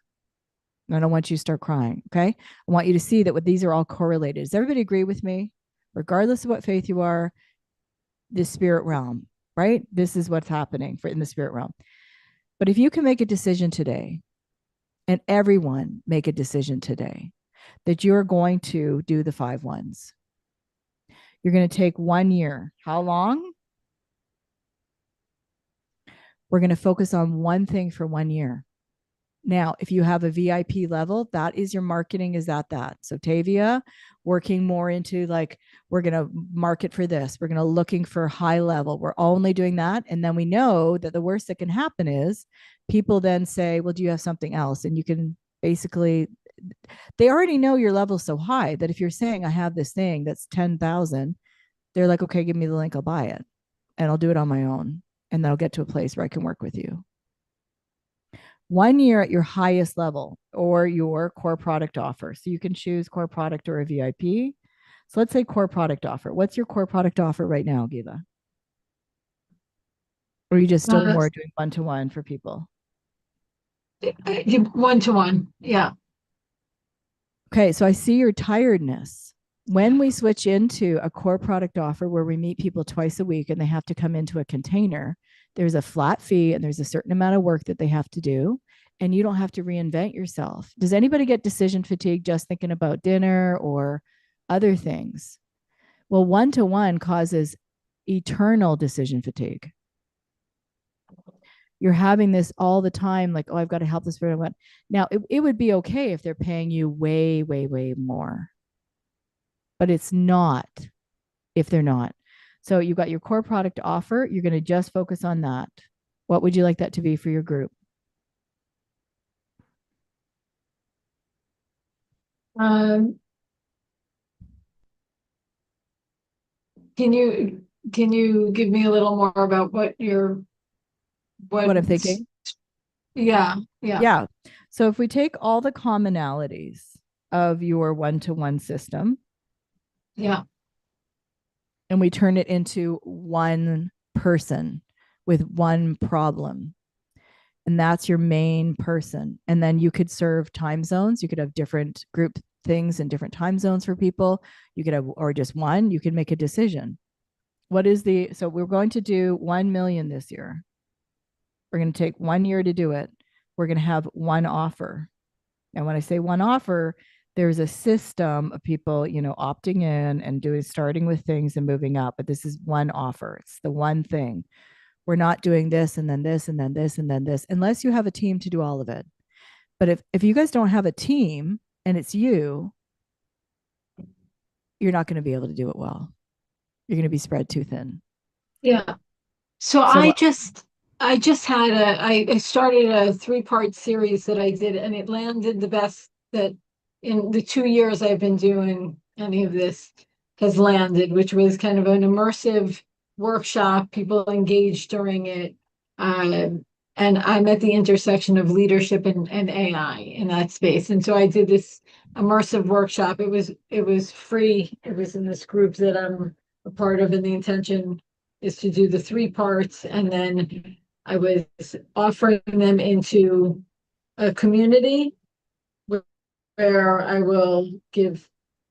I don't want you to start crying. Okay. I want you to see that these are all correlated. Does everybody agree with me? Regardless of what faith you are, the spirit realm, right? This is what's happening in the spirit realm. But if you can make a decision today, and everyone make a decision today, that you're going to do the 5 ones. You're going to take 1 year. How long? We're going to focus on one thing for 1 year. Now, if you have a VIP level, that is your marketing is at that. So Tavia, working more into like, we're going to market for this. We're going to looking for high level. We're only doing that. And then we know that the worst that can happen is people then say, well, do you have something else? And you can basically, they already know your level so high that if you're saying I have this thing that's 10,000, they're like, okay, give me the link. I'll buy it and I'll do it on my own. And then I'll get to a place where I can work with you. 1 year at your highest level or your core product offer. So you can choose core product or a VIP. So let's say core product offer. What's your core product offer right now, Giva? Or are you just still more doing one-to-one for people? 1-to-1. Yeah. Okay, so I see your tiredness. When we switch into a core product offer where we meet people twice a week and they have to come into a container, there's a flat fee and there's a certain amount of work that they have to do. And you don't have to reinvent yourself. Does anybody get decision fatigue just thinking about dinner or other things? Well, one-to-one causes eternal decision fatigue. You're having this all the time, like, oh, I've got to help this person. Now, it would be okay if they're paying you way, way, way more. But it's not if they're not. So you've got your core product offer. You're going to just focus on that. What would you like that to be for your group? Can you give me a little more about what I'm thinking? Yeah. Yeah. So if we take all the commonalities of your one-to-one system, yeah, and we turn it into one person with one problem, and that's your main person. And then you could serve time zones. You could have different group things in different time zones for people. You could have, or just one, you can make a decision. So we're going to do 1 million this year. We're going to take 1 year to do it. We're going to have one offer. And when I say one offer, there's a system of people, opting in and starting with things and moving up. But this is one offer. It's the one thing. We're not doing this and then this and then this and then this, unless you have a team to do all of it. But if you guys don't have a team and it's you're not going to be able to do it well. you're going to be spread too thin. Yeah. So So I just had I started a 3-part series that I did, and it landed the best that in the 2 years I've been doing any of this has landed, which was kind of an immersive workshop. People engaged during it. And I'm at the intersection of leadership and AI in that space. And so I did this immersive workshop. It was free. It was in this group that I'm a part of, and the intention is to do the 3 parts, and then I was offering them into a community where I will give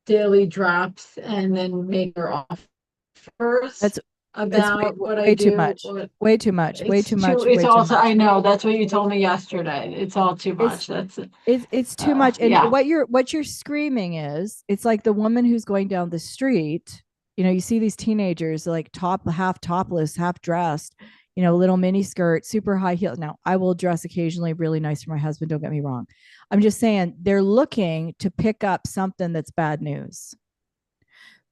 daily drops and then make their offers that's about what I way too do. much. Or Way too much. Way it's too much. it's Way too also, much. I know, that's what you told me yesterday. It's all too It's much. That's it's too much. And yeah. what you're screaming is, it's like the woman who's going down the street. You know, you see these teenagers like half topless, half dressed, you know, little mini skirt, super high heels. Now, I will dress occasionally really nice for my husband, don't get me wrong. I'm just saying they're looking to pick up something that's bad news.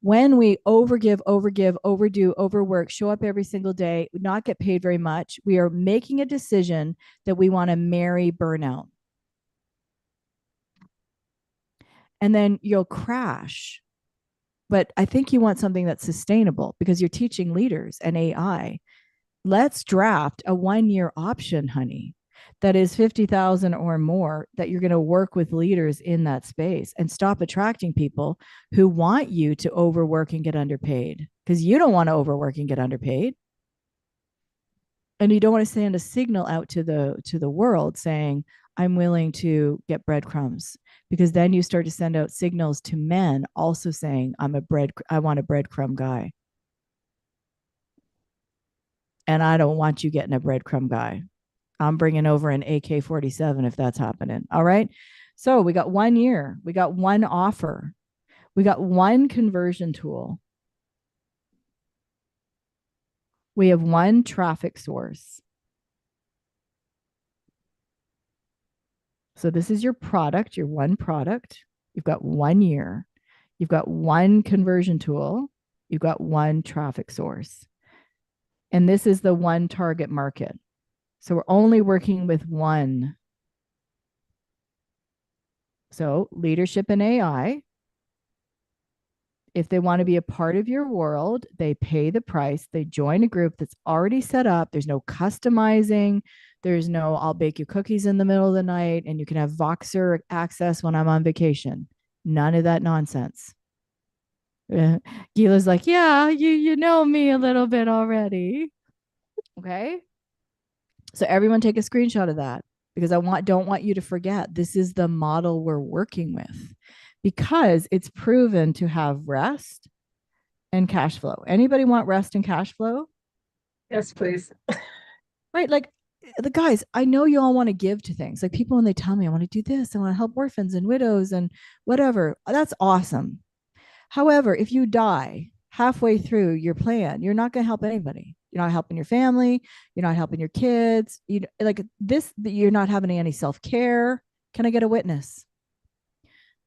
When we overgive, overdo, overwork, show up every single day, not get paid very much, we are making a decision that we want to marry burnout. And then you'll crash. But I think you want something that's sustainable because you're teaching leaders and AI. Let's draft a 1-year option, honey, that is 50,000 or more, that you're going to work with leaders in that space, and stop attracting people who want you to overwork and get underpaid, because you don't want to overwork and get underpaid. And you don't want to send a signal out to the world saying, I'm willing to get breadcrumbs, because then you start to send out signals to men also saying, I want a breadcrumb guy. And I don't want you getting a breadcrumb guy. I'm bringing over an AK-47 if that's happening. All right. So we got 1 year, we got one offer, we got one conversion tool, we have one traffic source. So this is your product, your one product. You've got 1 year, you've got one conversion tool, you've got one traffic source. And this is the one target market. So we're only working with one. So leadership and AI, if they want to be a part of your world, they pay the price. They join a group that's already set up. There's no customizing. There's no, I'll bake you cookies in the middle of the night and you can have Voxer access when I'm on vacation. None of that nonsense. Gila's like, yeah, you know me a little bit already. Okay. So everyone take a screenshot of that, because don't want you to forget, this is the model we're working with, because it's proven to have rest and cash flow. Anybody want rest and cash flow? Yes, please. Right? Like, the guys, I know you all want to give to things. Like, people when they tell me I want to do this, I want to help orphans and widows and whatever, that's awesome. However, if you die halfway through your plan, you're not going to help anybody. You're not helping your family. You're not helping your kids. You're not having any self-care. Can I get a witness?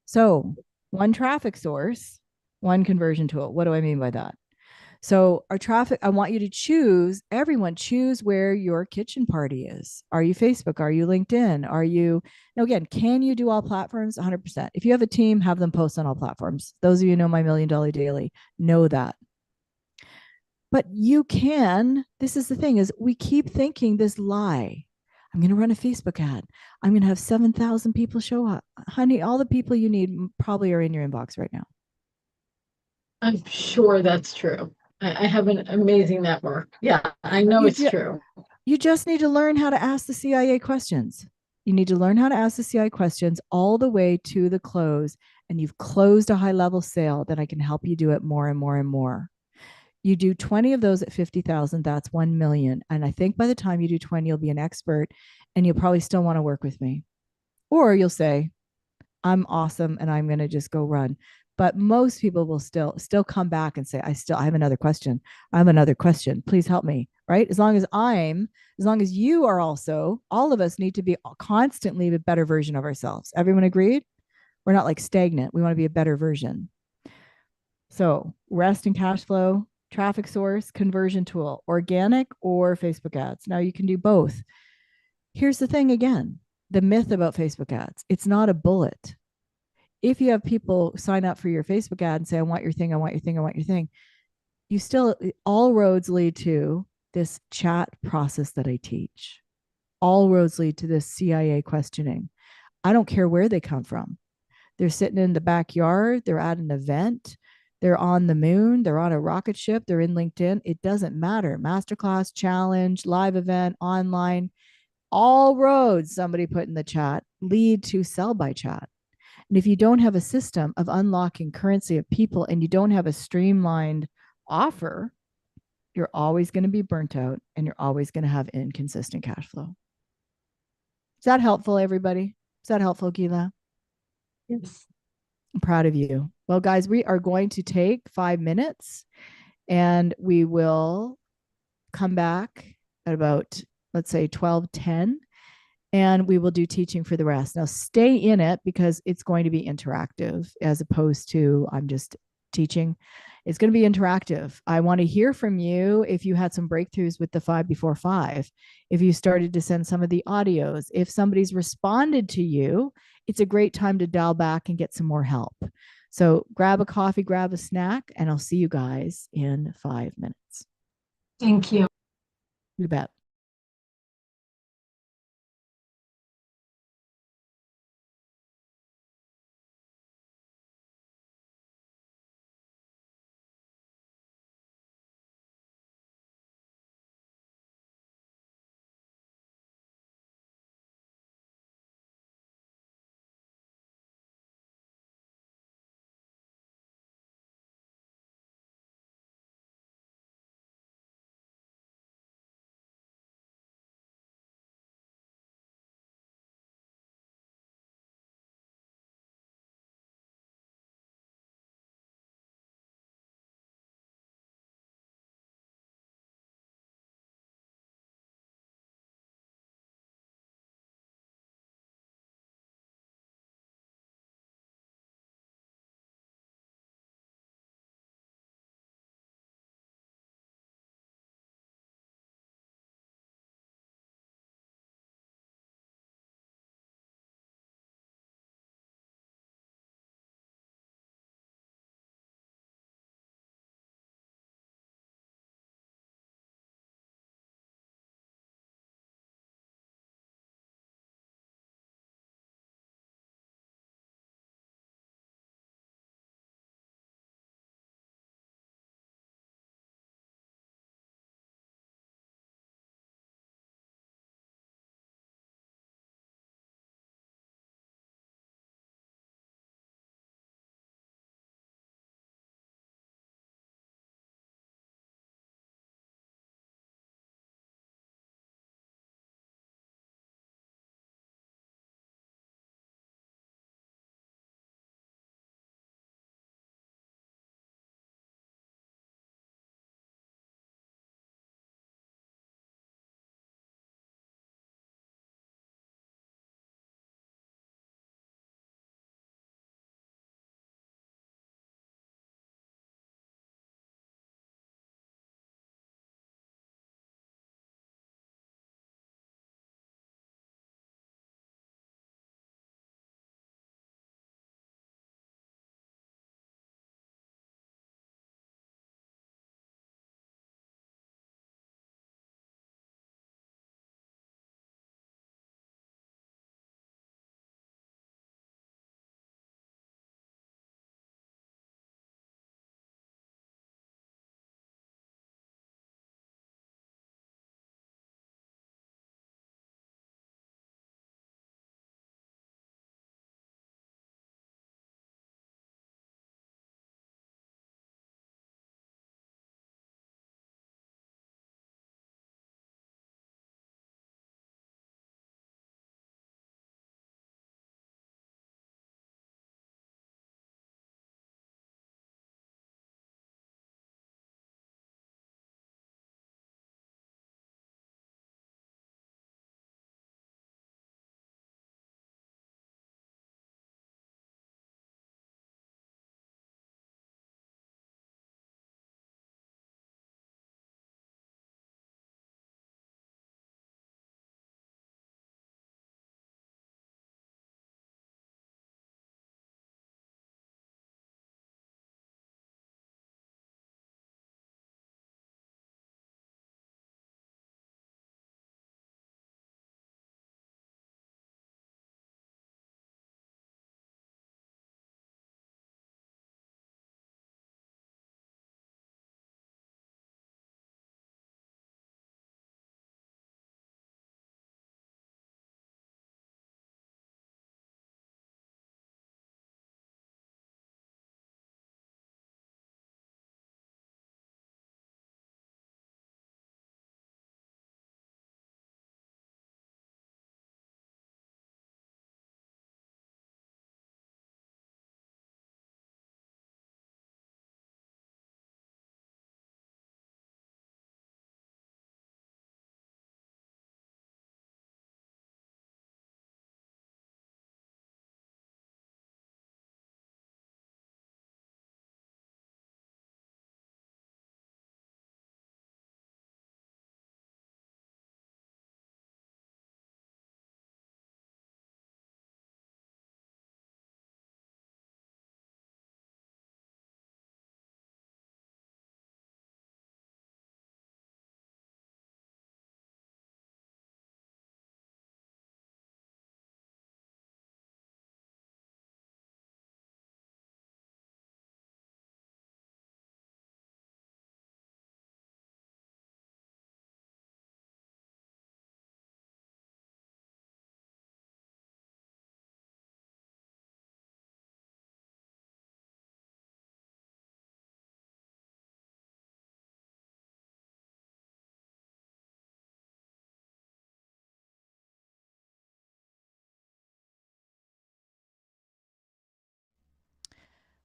So one traffic source, one conversion tool. What do I mean by that? So our traffic, I want you to choose, everyone choose where your kitchen party is. Are you Facebook? Are you LinkedIn? Are you, now again, can you do all platforms? 100%. If you have a team, have them post on all platforms. Those of you who know my $1 Million Daily know that. But you can, this is the thing, is we keep thinking this lie. I'm going to run a Facebook ad. I'm going to have 7,000 people show up. Honey, all the people you need probably are in your inbox right now. I'm sure that's true. I have an amazing network. Yeah, I know it's true. You just need to learn how to ask the CIA questions. You need to learn how to ask the CIA questions all the way to the close. And you've closed a high level sale, then I can help you do it more and more and more. You do 20 of those at 50,000, that's 1 million. And I think by the time you do 20, you'll be an expert and you'll probably still want to work with me. Or you'll say, I'm awesome and I'm going to just go run. But most people will still come back and say, I have another question. I have another question. Please help me. Right? As long as you are also, all of us need to be constantly a better version of ourselves. Everyone agreed? We're not like stagnant. We want to be a better version. So rest and cash flow, traffic source, conversion tool, organic or Facebook ads. Now you can do both. Here's the thing again, the myth about Facebook ads. It's not a bullet. If you have people sign up for your Facebook ad and say, I want your thing, I want your thing, I want your thing, you still, all roads lead to this chat process that I teach. All roads lead to this CIA questioning. I don't care where they come from. They're sitting in the backyard, they're at an event, they're on the moon, they're on a rocket ship, they're in LinkedIn. It doesn't matter. Masterclass, challenge, live event, online, all roads, somebody put in the chat, lead to sell by chat. And if you don't have a system of unlocking currency of people and you don't have a streamlined offer, you're always going to be burnt out and you're always going to have inconsistent cash flow. Is that helpful, everybody? Is that helpful, Gila? Yes. I'm proud of you. Well, guys, we are going to take 5 minutes and we will come back at about, let's say, 12:10, and we will do teaching for the rest. Now, stay in it because it's going to be interactive as opposed to I'm just teaching. It's going to be interactive. I want to hear from you if you had some breakthroughs with the 5 before 5, if you started to send some of the audios, if somebody's responded to you, it's a great time to dial back and get some more help. So grab a coffee, grab a snack, and I'll see you guys in 5 minutes. Thank you. You bet.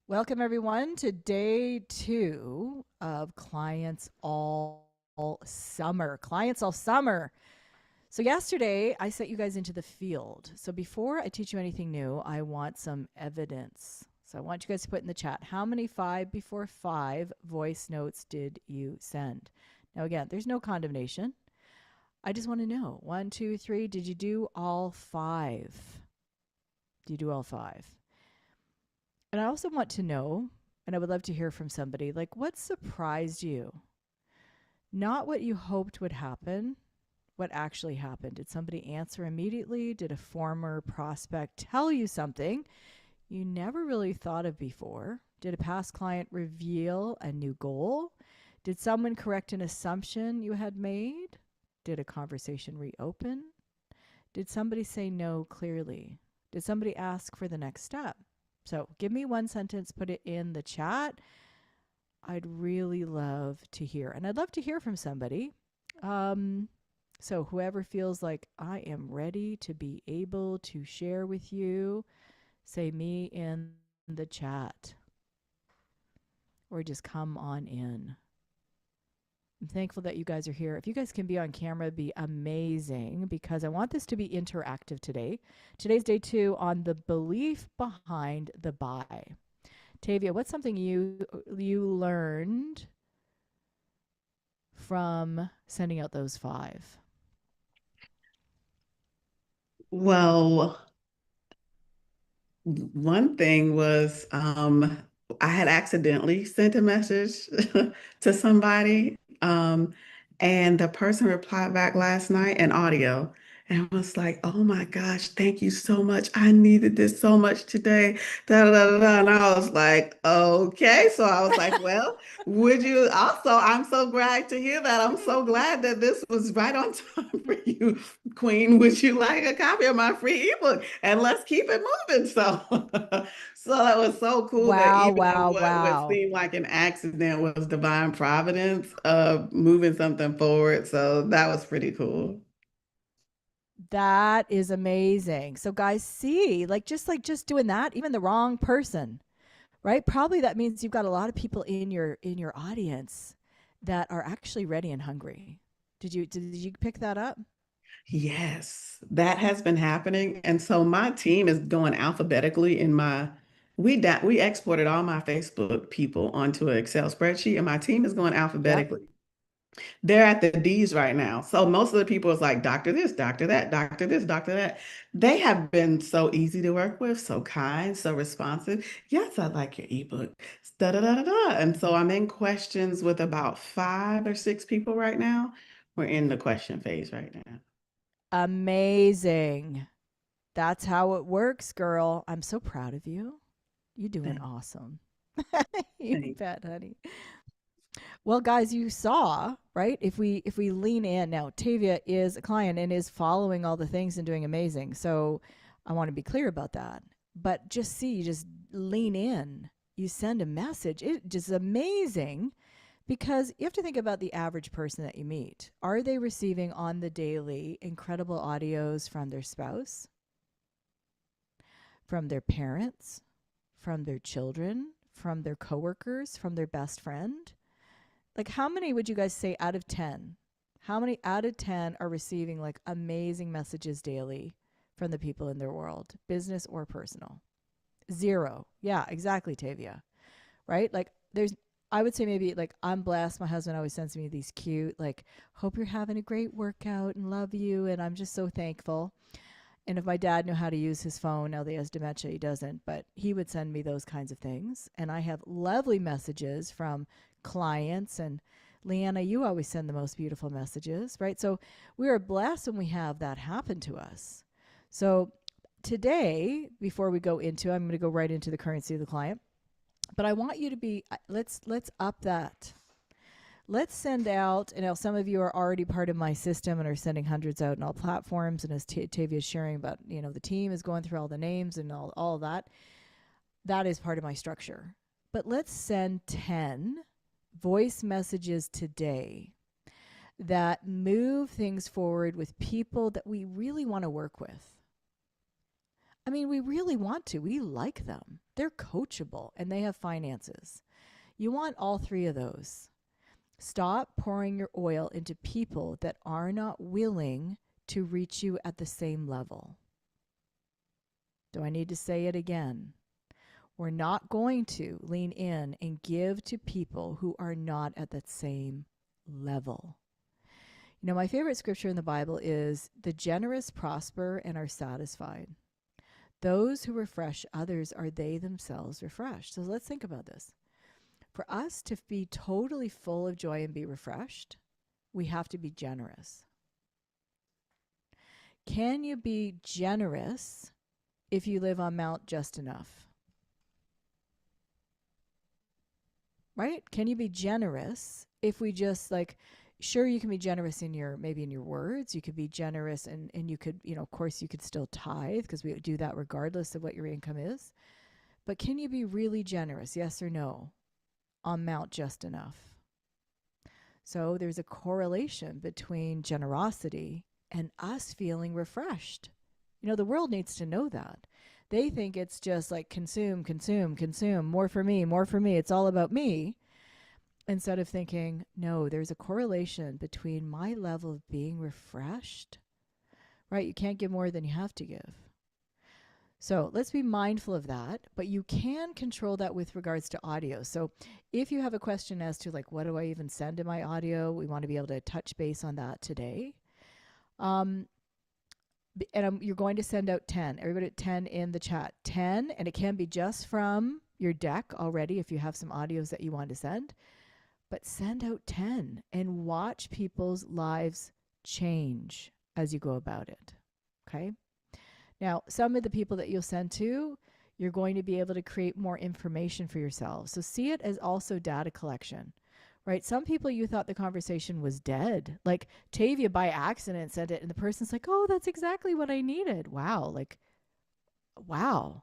Welcome, everyone, to day 2 of Clients All Summer. Clients All Summer. So, yesterday, I sent you guys into the field. So, before I teach you anything new, I want some evidence. So, I want you guys to put in the chat how many 5 before 5 voice notes did you send? Now, again, there's no condemnation. I just want to know 1, 2, 3, did you do all 5? Do you do all 5? And I also want to know, and I would love to hear from somebody, like what surprised you? Not what you hoped would happen, what actually happened. Did somebody answer immediately? Did a former prospect tell you something you never really thought of before? Did a past client reveal a new goal? Did someone correct an assumption you had made? Did a conversation reopen? Did somebody say no clearly? Did somebody ask for the next step? So give me one sentence, put it in the chat. I'd really love to hear. And I'd love to hear from somebody. So whoever feels like I am ready to be able to share with you, say me in the chat. Or just come on in. I'm thankful that you guys are here. If you guys can be on camera, it'd be amazing because I want this to be interactive today. Today's day 2 on the belief behind the buy. Tavia, what's something you learned from sending out those 5? Well, one thing was I had accidentally sent a message to somebody, and the person replied back last night in audio. And I was like, oh my gosh, thank you so much. I needed this so much today. Da, da, da, da, da. And I was like, okay. So I was like, well, would you also, I'm so glad to hear that. I'm so glad that this was right on time for you, Queen. Would you like a copy of my free ebook? And let's keep it moving. So, so that was so cool that Wow, even in wow, what wow. seemed like an accident was divine providence of moving something forward. So that was pretty cool. That is amazing. So guys, see, just doing that, even the wrong person, right? Probably that means you've got a lot of people in your audience that are actually ready and hungry. Did you pick that up? Yes, that has been happening. And so my team is going alphabetically in my we exported all my Facebook people onto an Excel spreadsheet and my team is going Yep. alphabetically. They're at the D's right now. So most of the people is like doctor this, doctor that, doctor this, doctor that. They have been so easy to work with, so kind, so responsive. Yes, I like your ebook. Da da da da da. And so I'm in questions with about 5 or 6 people right now. We're in the question phase right now. Amazing. That's how it works, girl. I'm so proud of you. You're doing Thank awesome. You thank bet, honey. Well, guys, you saw, right? If we lean in now, Tavia is a client and is following all the things and doing amazing. So I want to be clear about that. But just see, you just lean in. You send a message. It just amazing because you have to think about the average person that you meet. Are they receiving on the daily incredible audios from their spouse, from their parents, from their children, from their coworkers, from their best friend? Like, how many would you guys say out of 10? How many out of 10 are receiving like amazing messages daily from the people in their world, business or personal? 0. Yeah, exactly, Tavia. Right? Like, I would say maybe like, I'm blessed. My husband always sends me these cute, like, hope you're having a great workout and love you. And I'm just so thankful. And if my dad knew how to use his phone, now that he has dementia, he doesn't, but he would send me those kinds of things. And I have lovely messages from clients. And Leanna, you always send the most beautiful messages, right? So we are blessed when we have that happen to us. So today, before we go into, I'm going to go right into the currency of the client, but I want you to be, let's up that. Let's send out, you know, some of you are already part of my system and are sending hundreds out in all platforms. And as Tavia is sharing about, you know, the team is going through all the names and all of that. That is part of my structure. But let's send 10 voice messages today that move things forward with people that we really want to work with. I mean, we really want to. We like them. They're coachable and they have finances. You want all three of those. Stop pouring your oil into people that are not willing to reach you at the same level. Do I need to say it again? We're not going to lean in and give to people who are not at that same level. You know, my favorite scripture in the Bible is the generous prosper and are satisfied. Those who refresh others are they themselves refreshed. So let's think about this. For us to be totally full of joy and be refreshed, we have to be generous. Can you be generous if you live on Mount Just Enough? Right? Can you be generous if we just like, sure, you can be generous in your, maybe in your words, you could be generous and you could, you know, of course you could still tithe because we do that regardless of what your income is. But can you be really generous? Yes or no? On Mount Just Enough. So there's a correlation between generosity and us feeling refreshed. You know, the world needs to know that. They think it's just like consume, consume, consume, more for me, more for me. It's all about me. Instead of thinking, no, there's a correlation between my level of being refreshed, right? You can't give more than you have to give. So let's be mindful of that, but you can control that with regards to audio. So if you have a question as to like, what do I even send in my audio? We want to be able to touch base on that today. You're going to send out 10. Everybody at 10 in the chat. 10, and it can be just from your deck already if you have some audios that you want to send. But send out 10 and watch people's lives change as you go about it. Okay? Now, some of the people that you'll send to, you're going to be able to create more information for yourselves. So see it as also data collection, right? Some people you thought the conversation was dead. Like Tavia by accident said it and the person's like, oh, that's exactly what I needed. Wow. Like, wow.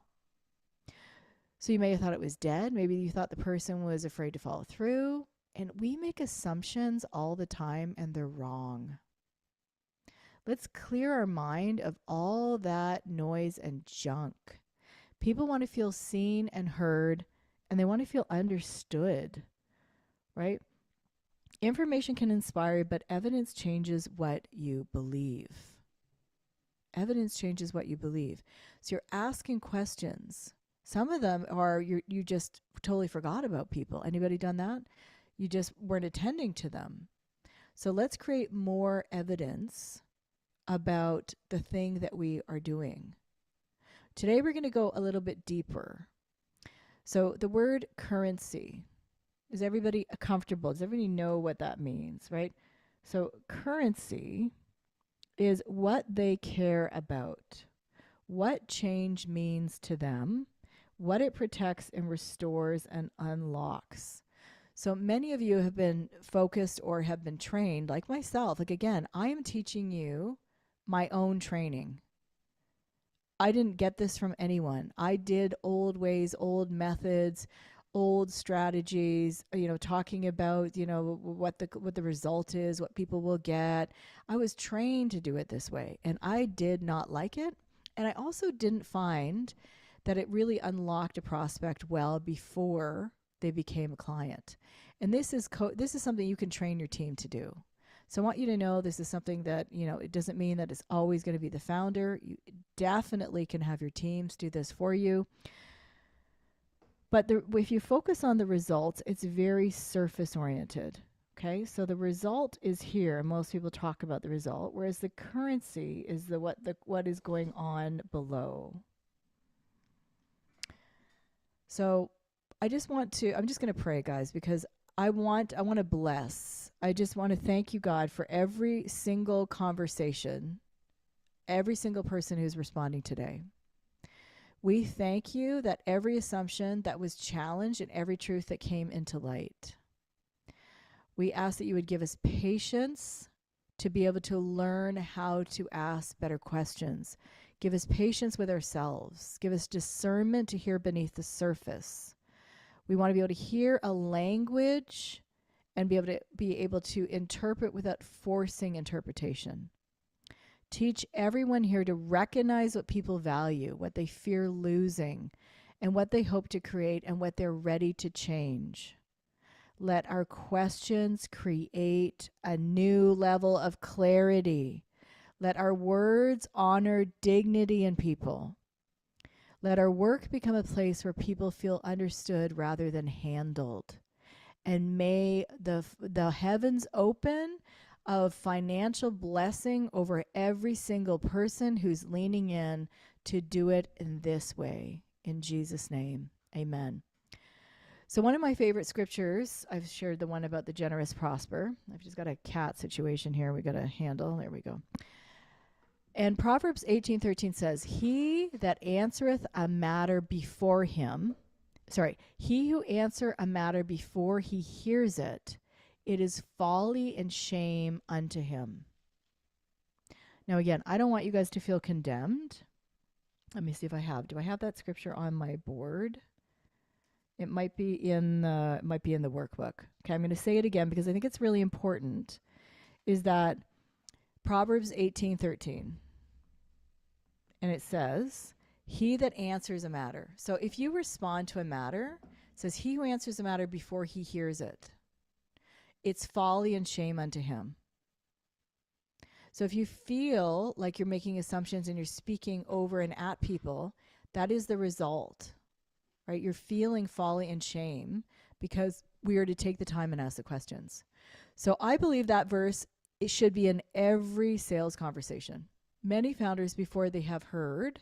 So you may have thought it was dead. Maybe you thought the person was afraid to follow through. And we make assumptions all the time and they're wrong. Let's clear our mind of all that noise and junk. People want to feel seen and heard, and they want to feel understood, right? Information can inspire, but evidence changes what you believe. Evidence changes what you believe. So you're asking questions. Some of them are you just totally forgot about people. Anybody done that? You just weren't attending to them. So let's create more evidence about the thing that we are doing. Today we're going to go a little bit deeper. So the word currency, is everybody comfortable? Does everybody know what that means, right? So currency is what they care about, what change means to them, what it protects and restores and unlocks. So many of you have been focused or have been trained, like myself. Like again, I am teaching you my own training. I didn't get this from anyone. I did old ways, old methods, old strategies, you know, talking about, you know, what the result is, what people will get. I was trained to do it this way, and I did not like it. And I also didn't find that it really unlocked a prospect well before they became a client. And this is something you can train your team to do. So I want you to know this is something that, you know, it doesn't mean that it's always going to be the founder. You definitely can have your teams do this for you. But if you focus on the results, it's very surface oriented. Okay, so the result is here. Most people talk about the result, whereas the currency is what is going on below. So I'm just going to pray, guys, because I want to bless. I just want to thank you, God, for every single conversation, every single person who's responding today. We thank you that every assumption that was challenged and every truth that came into light. We ask that you would give us patience to be able to learn how to ask better questions. Give us patience with ourselves. Give us discernment to hear beneath the surface. We want to be able to hear a language and be able to interpret without forcing interpretation. Teach everyone here to recognize what people value, what they fear losing, and what they hope to create and what they're ready to change. Let our questions create a new level of clarity. Let our words honor dignity in people. Let our work become a place where people feel understood rather than handled. And may the heavens open of financial blessing over every single person who's leaning in to do it in this way. In Jesus' name, amen. So one of my favorite scriptures, I've shared the one about the generous prosper. I've just got a cat situation here we got to handle. There we go. And Proverbs 18:13 says, he who answer a matter before he hears it, it is folly and shame unto him. Now again, I don't want you guys to feel condemned. Let me see if do I have that scripture on my board? It might be in the workbook. Okay, I'm going to say it again because I think it's really important. Is that Proverbs 18:13. And it says, he that answers a matter. So if you respond to a matter, it says, he who answers a matter before he hears it, it's folly and shame unto him. So if you feel like you're making assumptions and you're speaking over and at people, that is the result, right? You're feeling folly and shame because we are to take the time and ask the questions. So I believe that verse, it should be in every sales conversation. Many founders, before they have heard,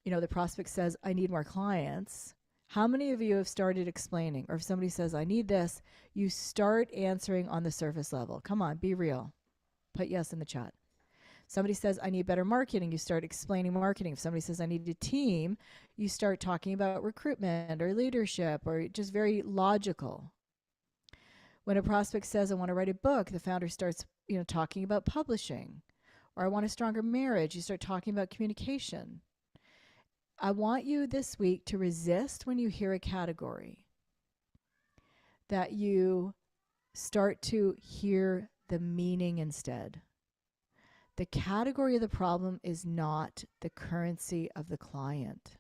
the prospect says, I need more clients. How many of you have started explaining? Or if somebody says, I need this, you start answering on the surface level. Come on, be real. Put yes in the chat. Somebody says, I need better marketing. You start explaining marketing. If somebody says, I need a team, you start talking about recruitment or leadership or just very logical. When a prospect says, I want to write a book, the founder starts, talking about publishing. Or I want a stronger marriage, you start talking about communication. I want you this week to resist when you hear a category, that you start to hear the meaning instead. The category of the problem is not the currency of the client.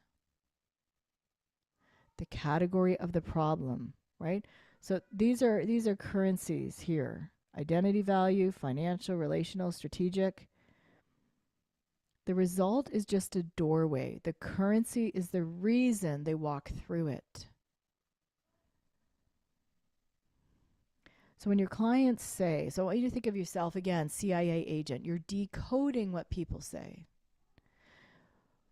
The category of the problem, right? So these are currencies here. Identity value, financial, relational, strategic. The result is just a doorway. The currency is the reason they walk through it. So when your clients say, so I want you to think of yourself again, CIA agent, you're decoding what people say.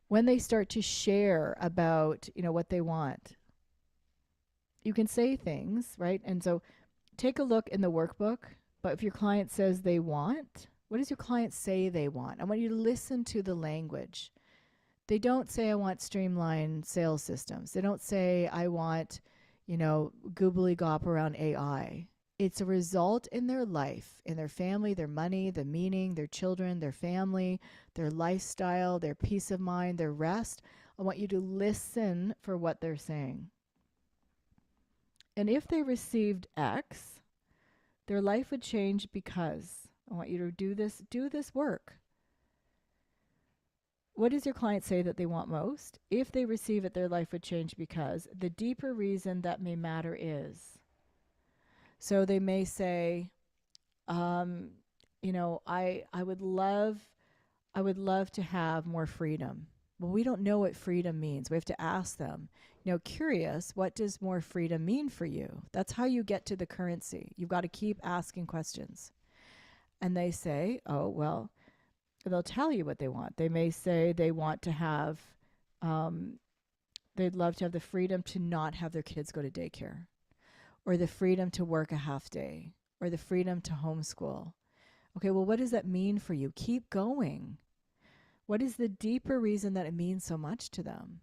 When they start to share about, what they want, you can say things, right? And so take a look in the workbook, but if your client says they want, what does your client say they want? I want you to listen to the language. They don't say, I want streamlined sales systems. They don't say, I want, goobly gop around AI. It's a result in their life, in their family, their money, the meaning, their children, their family, their lifestyle, their peace of mind, their rest. I want you to listen for what they're saying. And if they received X, their life would change because I want you to do this work. What does your client say that they want most? If they receive it, their life would change because the deeper reason that may matter is. So they may say, I would love to have more freedom. Well, we don't know what freedom means. We have to ask them, curious, what does more freedom mean for you? That's how you get to the currency. You've got to keep asking questions. And they say, oh, well, they'll tell you what they want. They may say they want to have, they'd love to have the freedom to not have their kids go to daycare, or the freedom to work a half day, or the freedom to homeschool. Okay, well, what does that mean for you? Keep going. What is the deeper reason that it means so much to them?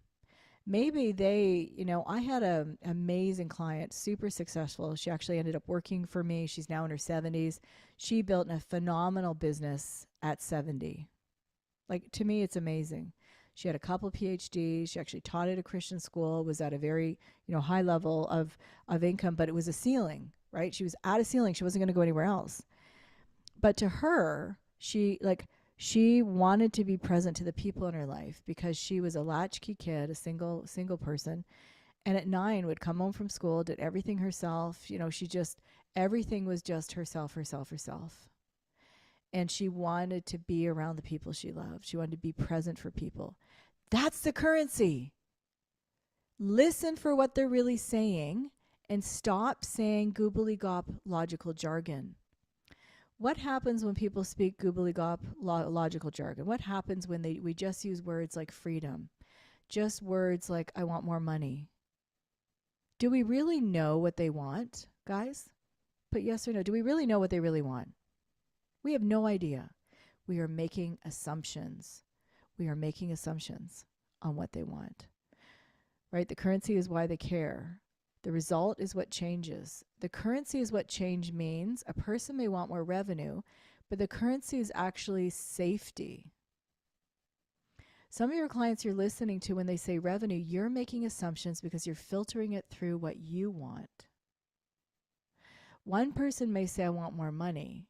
Maybe they, I had an amazing client, super successful. She actually ended up working for me. She's now in her 70s. She built a phenomenal business at 70. Like, to me, it's amazing. She had a couple PhDs. She actually taught at a Christian school, was at a very, high level of income, but it was a ceiling, right? She was at a ceiling. She wasn't going to go anywhere else. But to her, she She wanted to be present to the people in her life because she was a latchkey kid, a single person, and at 9 would come home from school, did everything herself. She just, everything was just herself. And she wanted to be around the people she loved. She wanted to be present for people. That's the currency. Listen for what they're really saying and stop saying gobbly-gob logical jargon. What happens when people speak gobbly-gob logical jargon? What happens when we just use words like freedom? Just words like, I want more money. Do we really know what they want, guys? Put yes or no. Do we really know what they really want? We have no idea. We are making assumptions. We are making assumptions on what they want. Right? The currency is why they care. The result is what changes. The currency is what change means. A person may want more revenue, but the currency is actually safety. Some of your clients you're listening to when they say revenue, you're making assumptions because you're filtering it through what you want. One person may say, I want more money.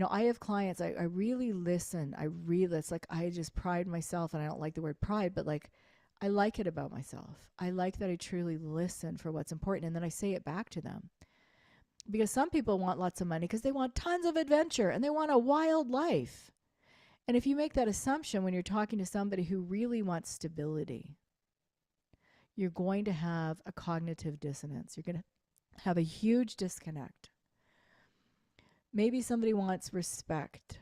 I have clients, I really listen. It's like I just pride myself, and I don't like the word pride, but like I like it about myself. I like that I truly listen for what's important, and then I say it back to them. Because some people want lots of money because they want tons of adventure and they want a wild life. And if you make that assumption when you're talking to somebody who really wants stability, you're going to have a cognitive dissonance. You're going to have a huge disconnect. Maybe somebody wants respect.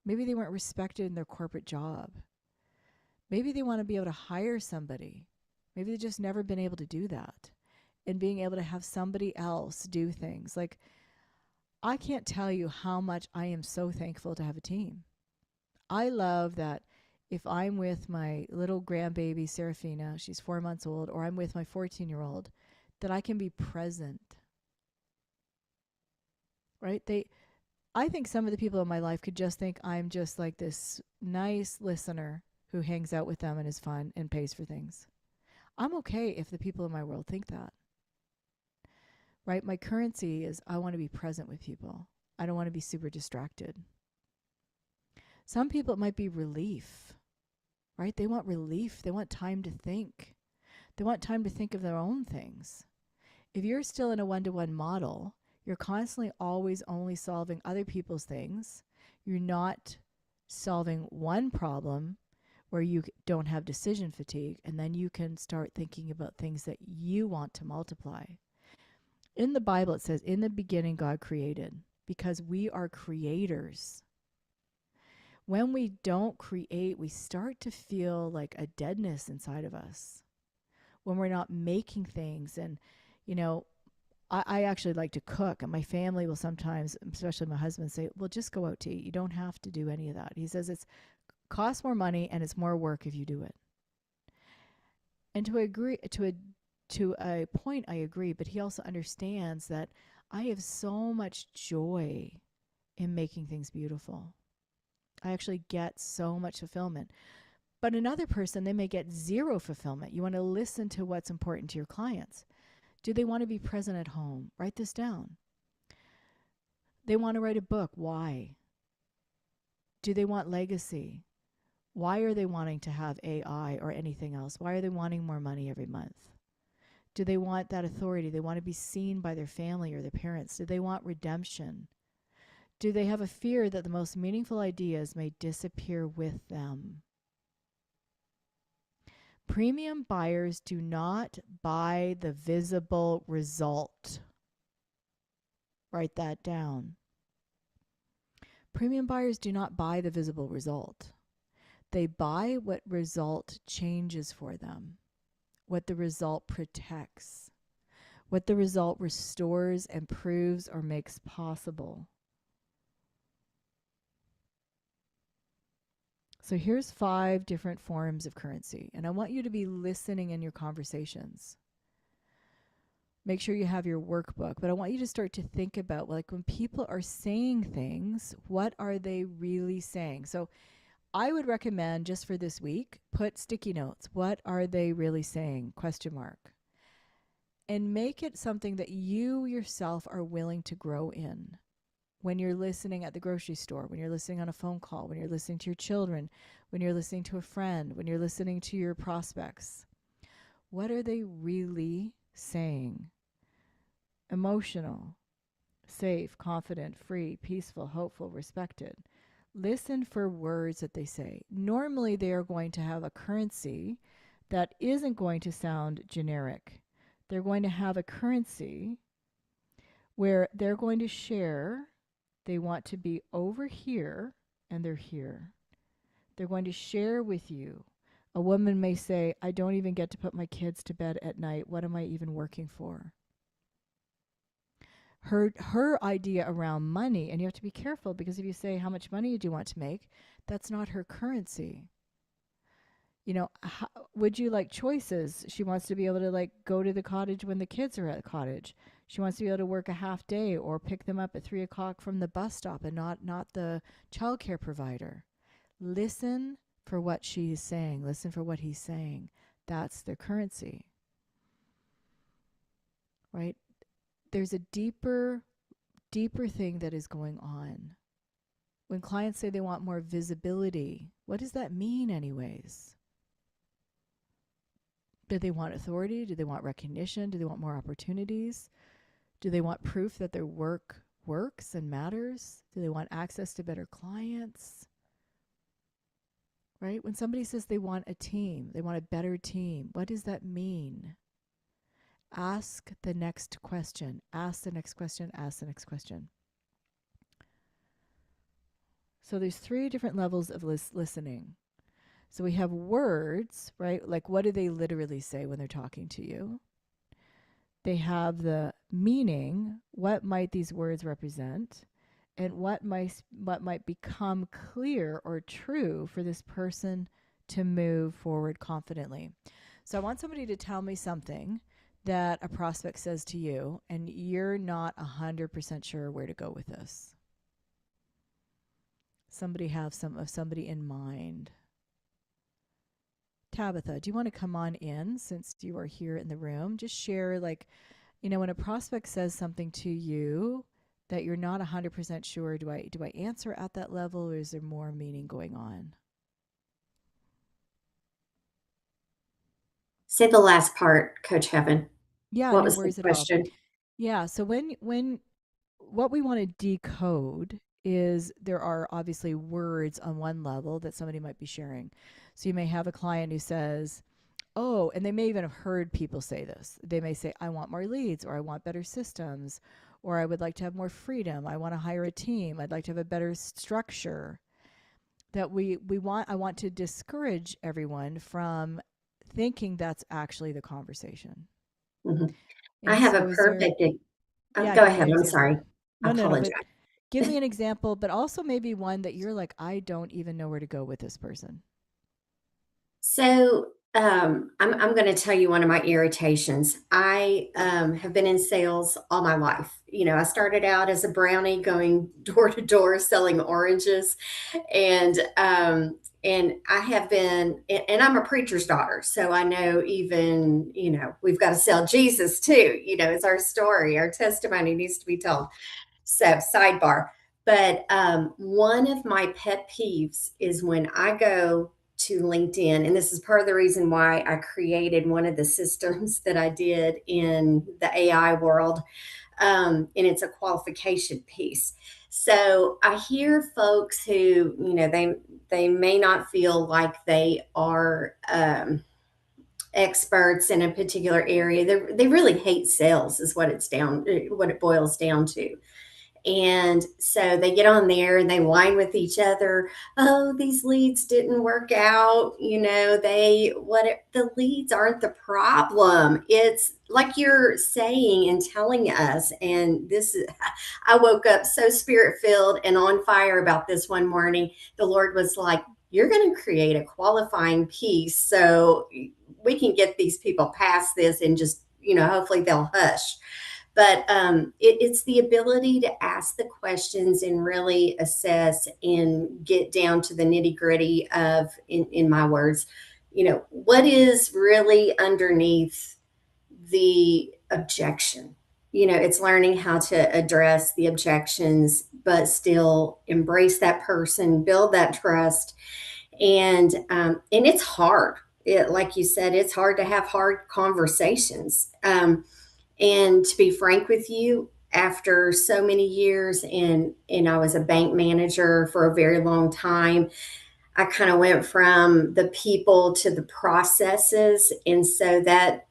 Maybe they weren't respected in their corporate job. Maybe they want to be able to hire somebody. Maybe they've just never been able to do that. And being able to have somebody else do things. Like, I can't tell you how much I am so thankful to have a team. I love that if I'm with my little grandbaby, Serafina, she's 4 months old, or I'm with my 14-year-old, that I can be present. Right? I think some of the people in my life could just think I'm just like this nice listener who hangs out with them and is fun and pays for things. I'm okay if the people in my world think that. Right? My currency is I want to be present with people. I don't want to be super distracted. Some people, it might be relief, right? They want relief. They want time to think. They want time to think of their own things. If you're still in a one-to-one model, you're constantly always only solving other people's things. You're not solving one problem where you don't have decision fatigue, and then you can start thinking about things that you want to multiply. In the Bible, it says, in the beginning, God created, because we are creators. When we don't create, we start to feel like a deadness inside of us. When we're not making things. And, I actually like to cook, and my family will sometimes, especially my husband, say, well, just go out to eat. You don't have to do any of that. He says it's costs more money and it's more work if you do it. And to a point, I agree, but he also understands that I have so much joy in making things beautiful. I actually get so much fulfillment. But another person, they may get zero fulfillment. You want to listen to what's important to your clients. Do they want to be present at home? Write this down. They want to write a book. Why? Do they want legacy? Why are they wanting to have AI or anything else? Why are they wanting more money every month? Do they want that authority? They want to be seen by their family or their parents. Do they want redemption? Do they have a fear that the most meaningful ideas may disappear with them? Premium buyers do not buy the visible result. Write that down. Premium buyers do not buy the visible result. They buy what result changes for them, what the result protects, what the result restores, improves, or makes possible. So here's 5 different forms of currency, and I want you to be listening in your conversations. Make sure you have your workbook, but I want you to start to think about, like, when people are saying things, what are they really saying? So I would recommend, just for this week, put sticky notes. What are they really saying? ? And make it something that you yourself are willing to grow in. when you're listening at the grocery store, when you're listening on a phone call, when you're listening to your children, when you're listening to a friend, when you're listening to your prospects? What are they really saying? Emotional, safe, confident, free, peaceful, hopeful, respected. Listen for words that they say. Normally, they are going to have a currency that isn't going to sound generic. They're going to have a currency where they're going to share. They want to be over here and they're here. They're going to share with you. A woman may say, I don't even get to put my kids to bed at night. What am I even working for? Her idea around money, and you have to be careful, because if you say, how much money do you want to make, that's not her currency. You know, would you like choices? She wants to be able to like go to the cottage when the kids are at the cottage. She wants to be able to work a half day or pick them up at 3 o'clock from the bus stop, and not the childcare provider. Listen for what she's saying. Listen for what he's saying. That's their currency, right? There's a deeper thing that is going on. When clients say they want more visibility, what does that mean anyways? Do they want authority? Do they want recognition? Do they want more opportunities? Do they want proof that their work works and matters? Do they want access to better clients? Right? When somebody says they want a team, they want a better team, what does that mean? Ask the next question. Ask the next question. Ask the next question. So there's 3 different levels of listening. So we have words, right? Like, what do they literally say when they're talking to you? They have the meaning. What might these words represent? And what might become clear or true for this person to move forward confidently. So I want somebody to tell me something that a prospect says to you, and you're not 100% sure where to go with this. Somebody have somebody in mind. Tabitha, do you want to come on in since you are here in the room? Just share, like, you know, when a prospect says something to you that you're not 100% sure, do I answer at that level, or is there more meaning going on? Say the last part, Coach Heaven. Yeah, What no was the worries at all. question? Yeah, so when what we want to decode is, there are obviously words on one level that somebody might be sharing. So you may have a client who says, oh, and they may even have heard people say this. They may say, I want more leads, or I want better systems, or I would like to have more freedom. I want to hire a team. I'd like to have a better structure. That I want to discourage everyone from thinking that's actually the conversation. Mm-hmm. I And have so a perfect, yeah, go give me ahead. an I'm example. sorry. I No, apologize. but give me an example, but also maybe one that you're like, I don't even know where to go with this person. So I'm going to tell you one of my irritations. I have been in sales all my life. You know, I started out as a brownie going door to door selling oranges, and I have been, and I'm a preacher's daughter, so I know, even, you know, we've got to sell Jesus too. You know, it's our story, our testimony needs to be told. So, sidebar. But one of my pet peeves is when I go to LinkedIn, and this is part of the reason why I created one of the systems that I did in the AI world, and it's a qualification piece. So I hear folks who, you know, they may not feel like they are experts in a particular area. They really hate sales, is what what it boils down to. And so they get on there and they whine with each other. Oh, these leads didn't work out. You know, the leads aren't the problem. It's like you're saying and telling us. And I woke up so spirit filled and on fire about this one morning. The Lord was like, you're going to create a qualifying piece so we can get these people past this, and just, you know, hopefully they'll hush. But it's the ability to ask the questions and really assess and get down to the nitty gritty of, in my words, you know, what is really underneath the objection. it's learning how to address the objections, but still embrace that person, build that trust. And it's hard. Like you said, it's hard to have hard conversations. And to be frank with you, after so many years, and I was a bank manager for a very long time, I kind of went from the people to the processes. And so that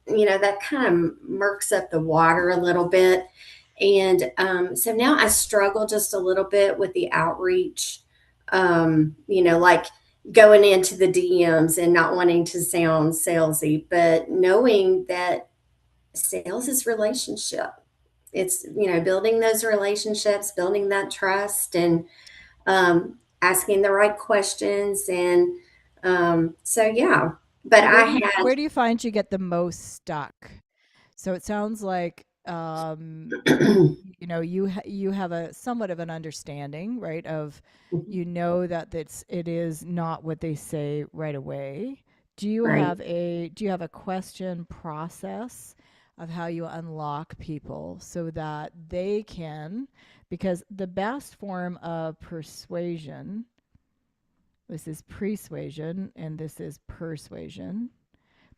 kind of murks up the water a little bit. And so now I struggle just a little bit with the outreach, like going into the DMs and not wanting to sound salesy, but knowing that sales is relationship. It's, building those relationships, building that trust, and asking the right questions. And so, yeah, but So I where do you find you get the most stuck? So it sounds like had, you have a somewhat of an understanding, right? Of that it is not what they say right away. right. Do you have a question process of how you unlock people so that they can, because the best form of persuasion, this is persuasion and this is persuasion,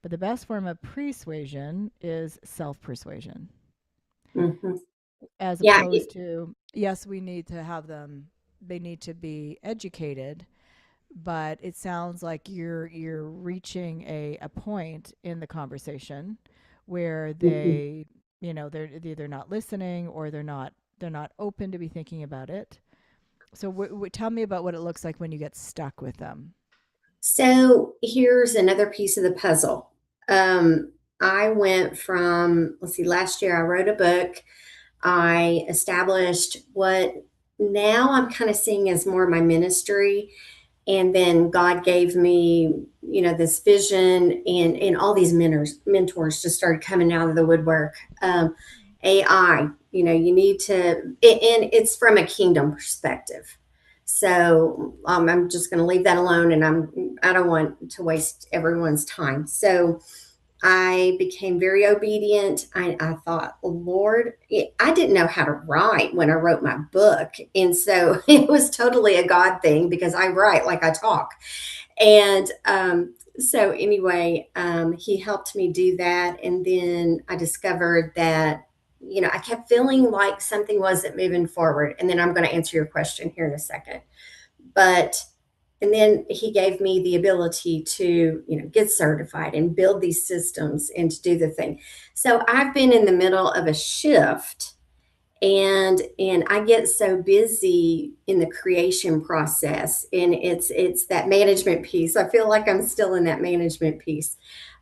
but the best form of persuasion is self-persuasion, hmm as Yeah. opposed to, yes, we need to have them, they need to be educated, but it sounds like you're reaching a point in the conversation where mhm. they're either not listening or they're not open to be thinking about it. So tell me about what it looks like when you get stuck with them. So here's another piece of the puzzle. I went from, let's see, last year I wrote a book. I established what now I'm kind of seeing as more my ministry. And then God gave me, this vision, and all these mentors just started coming out of the woodwork. AI, you need to, and it's from a kingdom perspective. So I'm just going to leave that alone, and I don't want to waste everyone's time. So I became very obedient. I thought, Lord, I didn't know how to write when I wrote my book. And so it was totally a God thing because I write like I talk. And so, anyway, he helped me do that. And then I discovered that, I kept feeling like something wasn't moving forward. And then I'm going to answer your question here in a second. But and then he gave me the ability to get certified and build these systems and to do the thing. So I've been in the middle of a shift, and I get so busy in the creation process, and it's that management piece. I feel like I'm still in that management piece.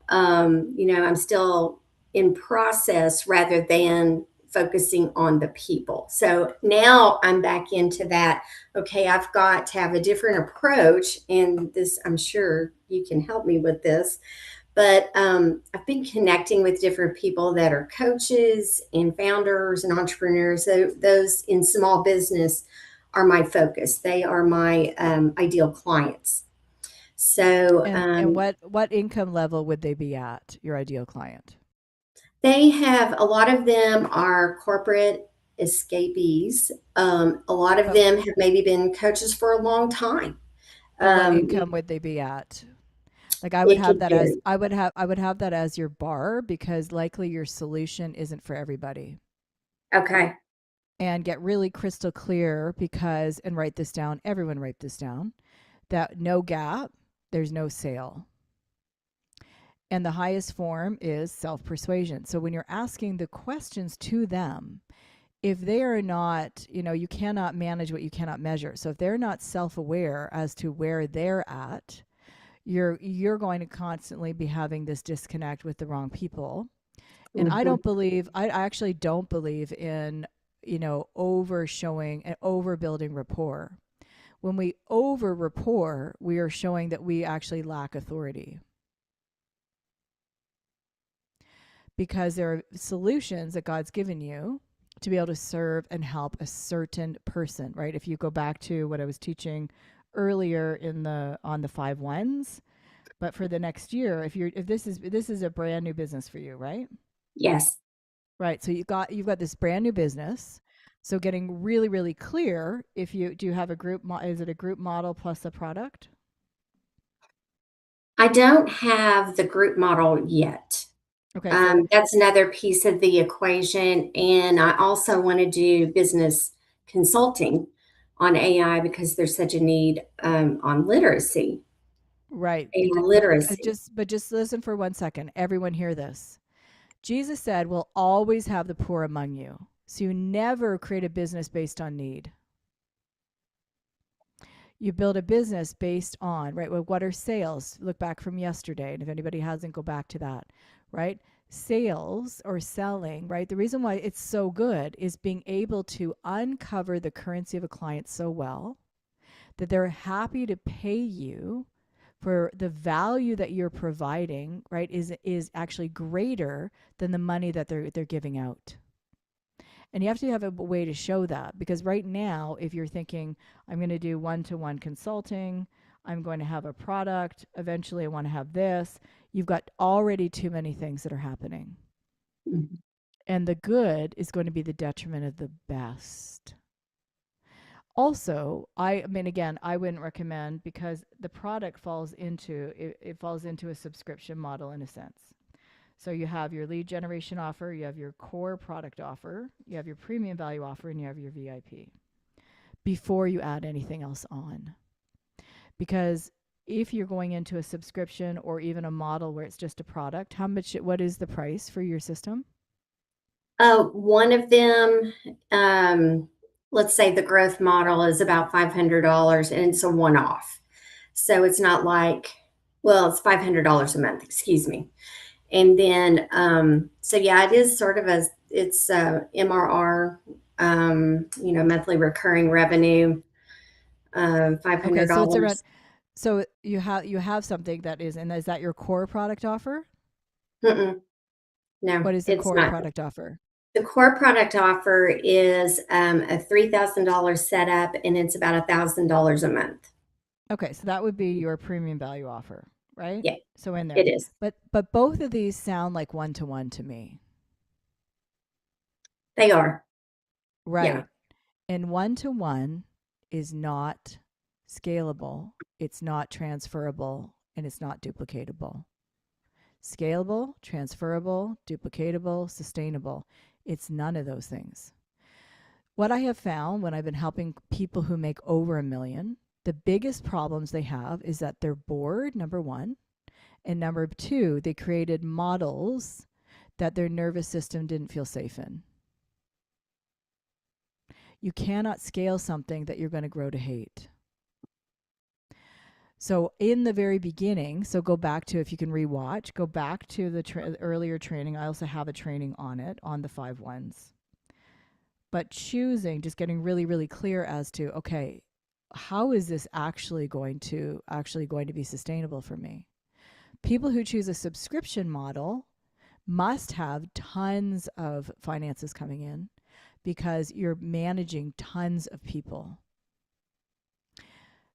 I'm still in process rather than focusing on the people. So now I'm back into that. Okay, I've got to have a different approach. And this, I'm sure you can help me with this. But I've been connecting with different people that are coaches and founders and entrepreneurs. So those in small business are my focus. They are my ideal clients. So And what income level would they be at, your ideal client? they have, a lot of them are corporate escapees. A lot of But them have maybe been coaches for a long time. but what Um, income would they be at? Like it could vary. I would have that as your bar, because likely your solution isn't for everybody. Okay. And get really crystal clear, because, and write this down, everyone write this down, that no gap, there's no sale. And the highest form is self-persuasion. So when you're asking the questions to them, if they are not, you cannot manage what you cannot measure. So if they're not self-aware as to where they're at, you're going to constantly be having this disconnect with the wrong people. And Mhm. I actually don't believe in, over showing and over building rapport. When we over rapport, we are showing that we actually lack authority, because there are solutions that God's given you to be able to serve and help a certain person, right? If you go back to what I was teaching earlier on the 5 1s, but for the next year, if this is a brand new business for you, right? Yes. Right. So you've got this brand new business. So getting really, really clear, if you do you have a is it a group model plus a product? I don't have the group model yet. Okay, so That's another piece of the equation. And I also want to do business consulting on AI because there's such a need on literacy, right. AI literacy. But just listen for 1 second. Everyone hear this. Jesus said, "We'll always have the poor among you." So you never create a business based on need. You build a business based on, right? Well, what are sales? Look back from yesterday. And if anybody hasn't, go back to that, right? Sales or selling, right? The reason why it's so good is being able to uncover the currency of a client so well that they're happy to pay you for the value that you're providing, right? Is actually greater than the money that they're giving out. And you have to have a way to show that, because right now, if you're thinking, I'm going to do one-to-one consulting, I'm going to have a product, eventually I want to have this, you've got already too many things that are happening. Mhm. And the good is going to be the detriment of the best. Also, I mean, again, I wouldn't recommend, because the product falls into it falls into a subscription model in a sense. So you have your lead generation offer, you have your core product offer, you have your premium value offer, and you have your VIP before you add anything else on. Because if you're going into a subscription or even a model where it's just a product, what is the price for your system? One of them, let's say the growth model is about $500 and it's a one-off. So it's not like, well, it's $500 a month, excuse me. And then, so yeah, it is sort of it's MRR, monthly recurring revenue, Okay, so it's around. $500. So you have something that is, and is that your core product offer? Mm-mm, no, What is the it's core not. product offer? The core product offer is a $3,000 setup, and it's about $1,000 a month. Okay, so that would be your premium value offer, right? Yeah, So in there. it is. But both of these sound like one-to-one to me. They are. Right. Yeah. And one-to-one is not scalable, it's not transferable, and it's not duplicatable. Scalable, transferable, duplicatable, sustainable. It's none of those things. What I have found when I've been helping people who make over $1 million, the biggest problems they have is that they're bored, number one. And number two, they created models that their nervous system didn't feel safe in. You cannot scale something that you're going to grow to hate. So in the very beginning, so go back to, if you can rewatch, go back to the earlier training. I also have a training on it, on the 5 ones. But choosing, just getting really, really clear as to, okay, how is this actually going to be sustainable for me? People who choose a subscription model must have tons of finances coming in, because you're managing tons of people.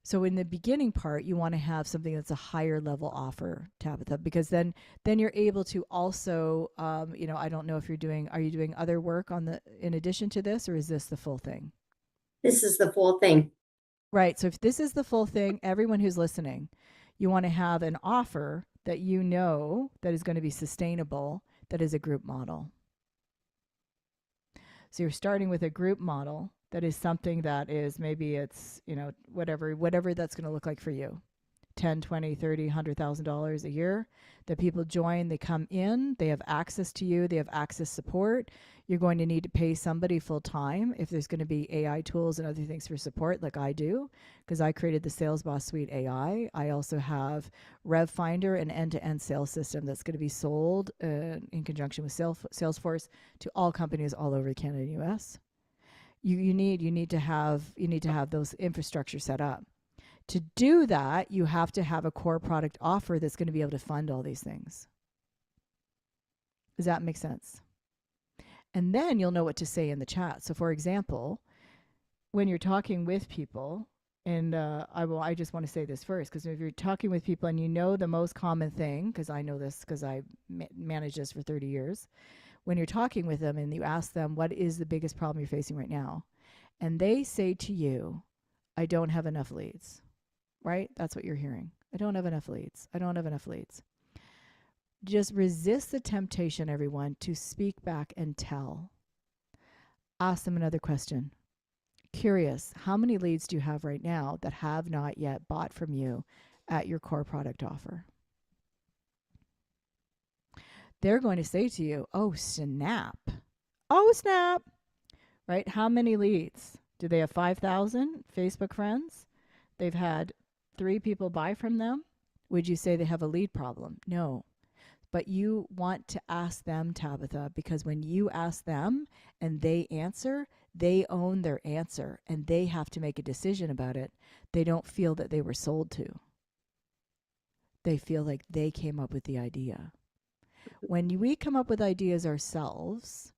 So in the beginning part, you want to have something that's a higher level offer, Tabitha, because then you're able to also, I don't know if are you doing other work in addition to this, or is this the full thing? This is the full thing. Right. So if this is the full thing, everyone who's listening, you want to have an offer that that is going to be sustainable, that is a group model. So you're starting with a group model that is something that is, maybe it's, whatever that's going to look like for you. 10, 20, 30, $100,000 a year that people join, they come in, they have access to you, they have access support. You're going to need to pay somebody full time if there's going to be AI tools and other things for support, like I do, because I created the Sales Boss Suite AI. I also have RevFinder, an end-to-end sales system that's going to be sold in conjunction with Salesforce to all companies all over Canada and US. You need to have those infrastructure set up. To do that, you have to have a core product offer that's going to be able to fund all these things. Does that make sense? And then you'll know what to say in the chat. So for example, when you're talking with people, and I just want to say this first, because if you're talking with people and the most common thing, because I know this because I managed this for 30 years, when you're talking with them and you ask them, what is the biggest problem you're facing right now? And they say to you, I don't have enough leads, right? That's what you're hearing. I don't have enough leads. I don't have enough leads. Just resist the temptation, everyone, to speak back and tell. Ask them another question. Curious, how many leads do you have right now that have not yet bought from you at your core product offer? They're going to say to you, oh, snap. Oh, snap. Right? How many leads? Do they have 5,000 Facebook friends? They've had 3 people buy from them? Would you say they have a lead problem? No. But you want to ask them, Tabitha, because when you ask them and they answer, they own their answer and they have to make a decision about it. They don't feel that they were sold to. They feel like they came up with the idea. When we come up with ideas ourselves,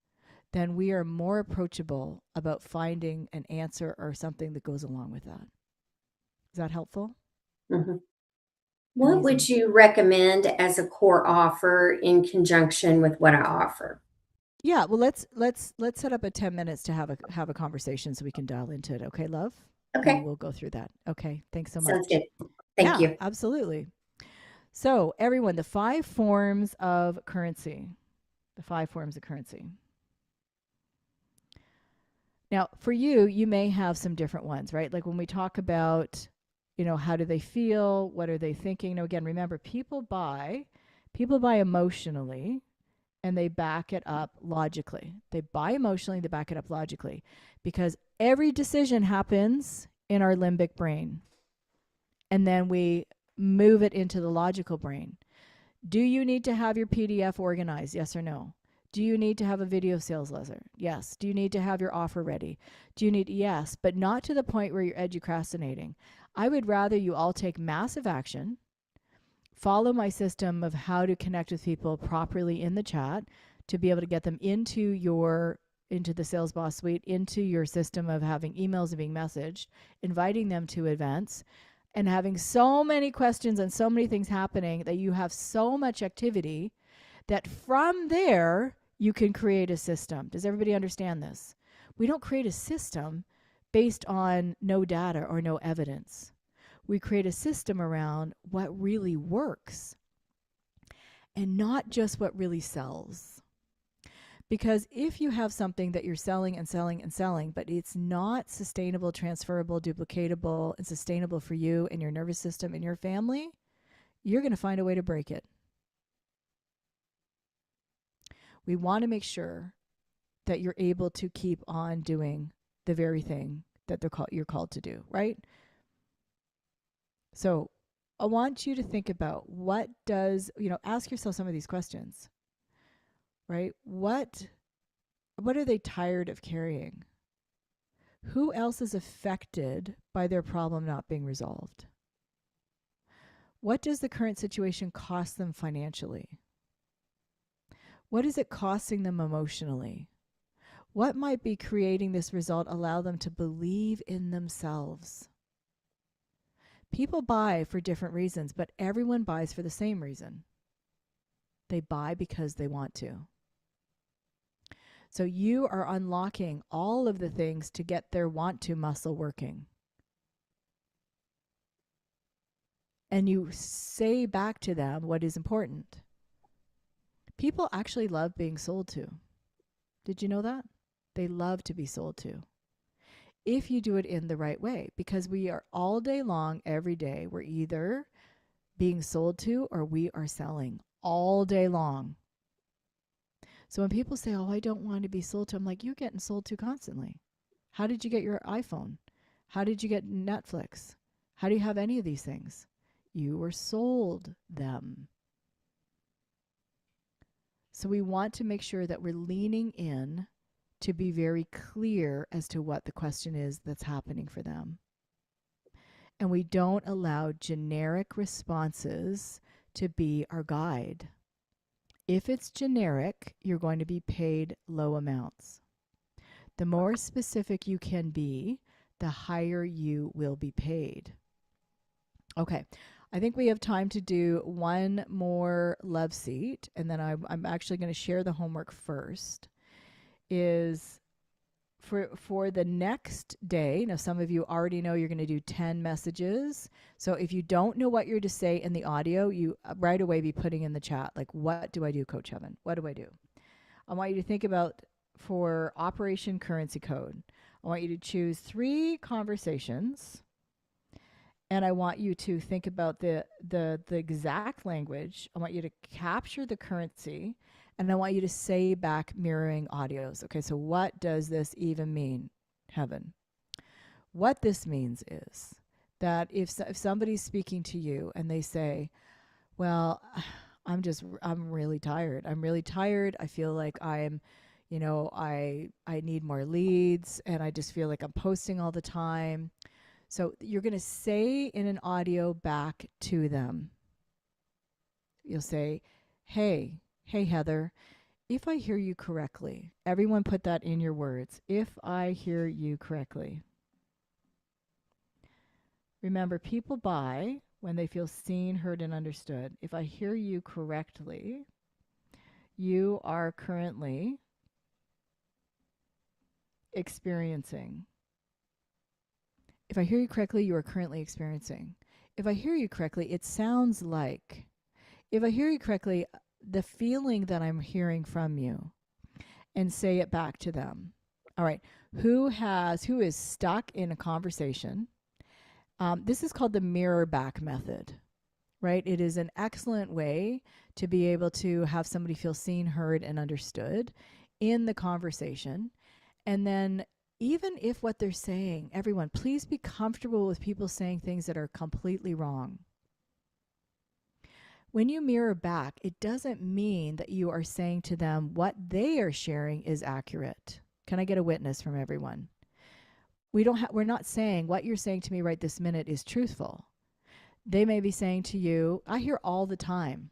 then we are more approachable about finding an answer or something that goes along with that. Is that helpful? Mhm. What would Amazing. you recommend as a core offer in conjunction with what I offer? Yeah, well, let's set up a 10 minutes to have a conversation so we can dial into it. Okay, love? And Okay, we'll go through that. Okay, thanks so sounds much. good. Thank Yeah, you. absolutely. So, everyone, the 5 forms of currency. The 5 forms of currency. Now, for you, you may have some different ones, right? Like when we talk about, how do they feel? What are they thinking? Now, again, remember, people buy emotionally and they back it up logically. They buy emotionally, they back it up logically because every decision happens in our limbic brain. And then we move it into the logical brain. Do you need to have your PDF organized? Yes or no? Do you need to have a video sales letter? Yes. Do you need to have your offer ready? Do you need, yes, but not to the point where you're educrastinating. I would rather you all take massive action, follow my system of how to connect with people properly in the chat to be able to get them into the Sales Boss Suite, into your system of having emails and being messaged, inviting them to events, and having so many questions and so many things happening that you have so much activity that from there you can create a system. Does everybody understand this? We don't create a system based on no data or no evidence. We create a system around what really works and not just what really sells. Because if you have something that you're selling and selling and selling, but it's not sustainable, transferable, duplicatable, and sustainable for you and your nervous system and your family, you're going to find a way to break it. We want to make sure that you're able to keep on doing the very thing that you're called to do, right? So I want you to think about ask yourself some of these questions, right? What are they tired of carrying? Who else is affected by their problem not being resolved? What does the current situation cost them financially? What is it costing them emotionally? What might be creating this result allow them to believe in themselves? People buy for different reasons, but everyone buys for the same reason. They buy because they want to. So you are unlocking all of the things to get their want to muscle working. And you say back to them what is important. People actually love being sold to. Did you know that? They love to be sold to. If you do it in the right way, because we are all day long, every day, we're either being sold to or we are selling all day long. So when people say, oh, I don't want to be sold to, I'm like, you're getting sold to constantly. How did you get your iPhone? How did you get Netflix? How do you have any of these things? You were sold them. So we want to make sure that we're leaning in to be very clear as to what the question is that's happening for them. And we don't allow generic responses to be our guide. If it's generic, you're going to be paid low amounts. The more specific you can be, the higher you will be paid. Okay, I think we have time to do one more love seat, and then I'm actually going to share the homework first. Is for the next day. Now, some of you already know you're going to do 10 messages. So if you don't know what you're to say in the audio, you right away be putting in the chat, like, what do I do, Coach Heaven? What do I do? I want you to think about for Operation Currency Code. I want you to choose 3 conversations, and I want you to think about the exact language. I want you to capture the currency, and I want you to say back mirroring audios. Okay, so what does this even mean, Heaven? What this means is that if somebody's speaking to you and they say, well, I'm really tired. I'm really tired. I feel like I need more leads, and I just feel like I'm posting all the time. So you're going to say in an audio back to them. You'll say, hey, Heather, if I hear you correctly, everyone put that in your words. If I hear you correctly. Remember, people buy when they feel seen, heard, and understood. If I hear you correctly, you are currently experiencing. If I hear you correctly, you are currently experiencing. If I hear you correctly, it sounds like. If I hear you correctly, the feeling that I'm hearing from you, and say it back to them. All right. Who is stuck in a conversation? This is called the mirror back method, right? It is an excellent way to be able to have somebody feel seen, heard, and understood in the conversation. And then even if what they're saying, everyone, please be comfortable with people saying things that are completely wrong. When you mirror back, it doesn't mean that you are saying to them what they are sharing is accurate. Can I get a witness from everyone? We're not saying what you're saying to me right this minute is truthful. They may be saying to you, I hear all the time.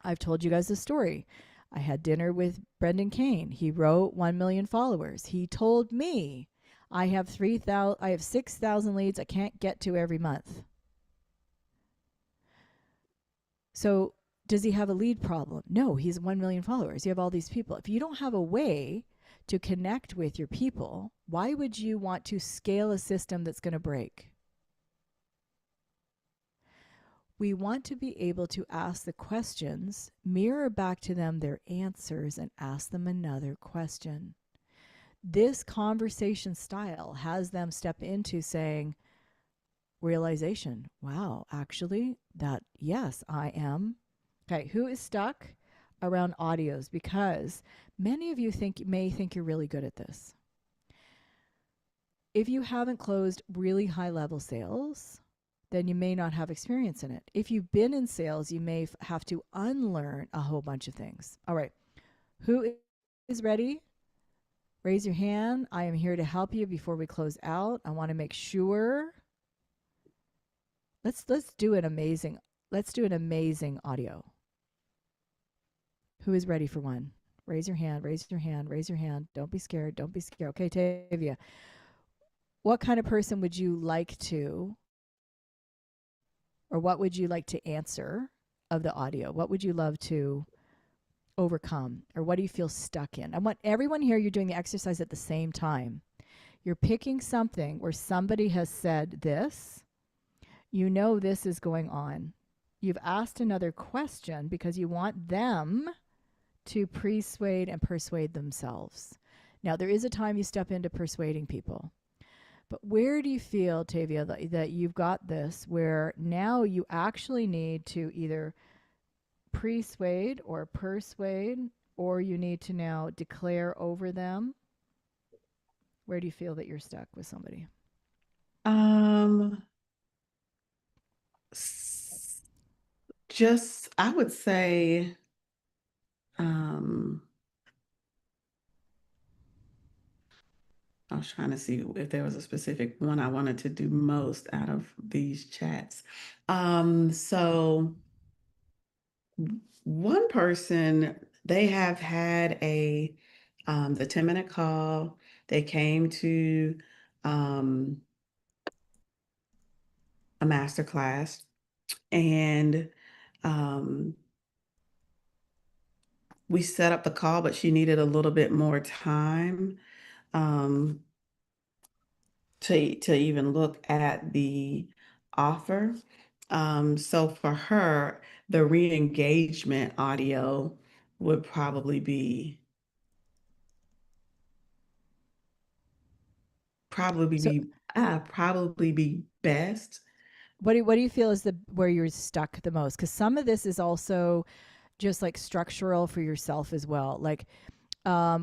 I've told you guys the story. I had dinner with Brendan Kane. He wrote 1 million followers. He told me I have 6,000 leads I can't get to every month. So does he have a lead problem? No, he's 1 million followers. You have all these people. If you don't have a way to connect with your people, why would you want to scale a system that's going to break? We want to be able to ask the questions, mirror back to them their answers, and ask them another question. This conversation style has them step into saying, realization, wow, actually, yes, I am. Okay, who is stuck around audios? Because many of you may think you're really good at this. If you haven't closed really high level sales, then you may not have experience in it. If you've been in sales, you may have to unlearn a whole bunch of things. All right, who is ready? Raise your hand. I am here to help you before we close out. I want to make sure. Let's do an amazing audio. Who is ready for one? Raise your hand, raise your hand, raise your hand. Don't be scared, don't be scared. Okay, Tavia. What kind of person would you like to, or what would you like to answer of the audio? What would you love to overcome, or what do you feel stuck in? I want everyone here, you're doing the exercise at the same time. You're picking something where somebody has said this. You know this is going on. You've asked another question because you want them to persuade and persuade themselves. Now, there is a time you step into persuading people. But where do you feel, Tavia, that you've got this, where now you actually need to either persuade, or you need to now declare over them? Where do you feel that you're stuck with somebody? Just, I would say, I was trying to see if there was a specific one I wanted to do most out of these chats. So one person, they have had the 10-minute call. They came to a master class. And um, we set up the call, but she needed a little bit more time um, to even look at the offer. So for her, the re-engagement audio would probably So be probably be best. what do you feel is the where you're stuck the most? Because some of this is also just like structural for yourself as well. Like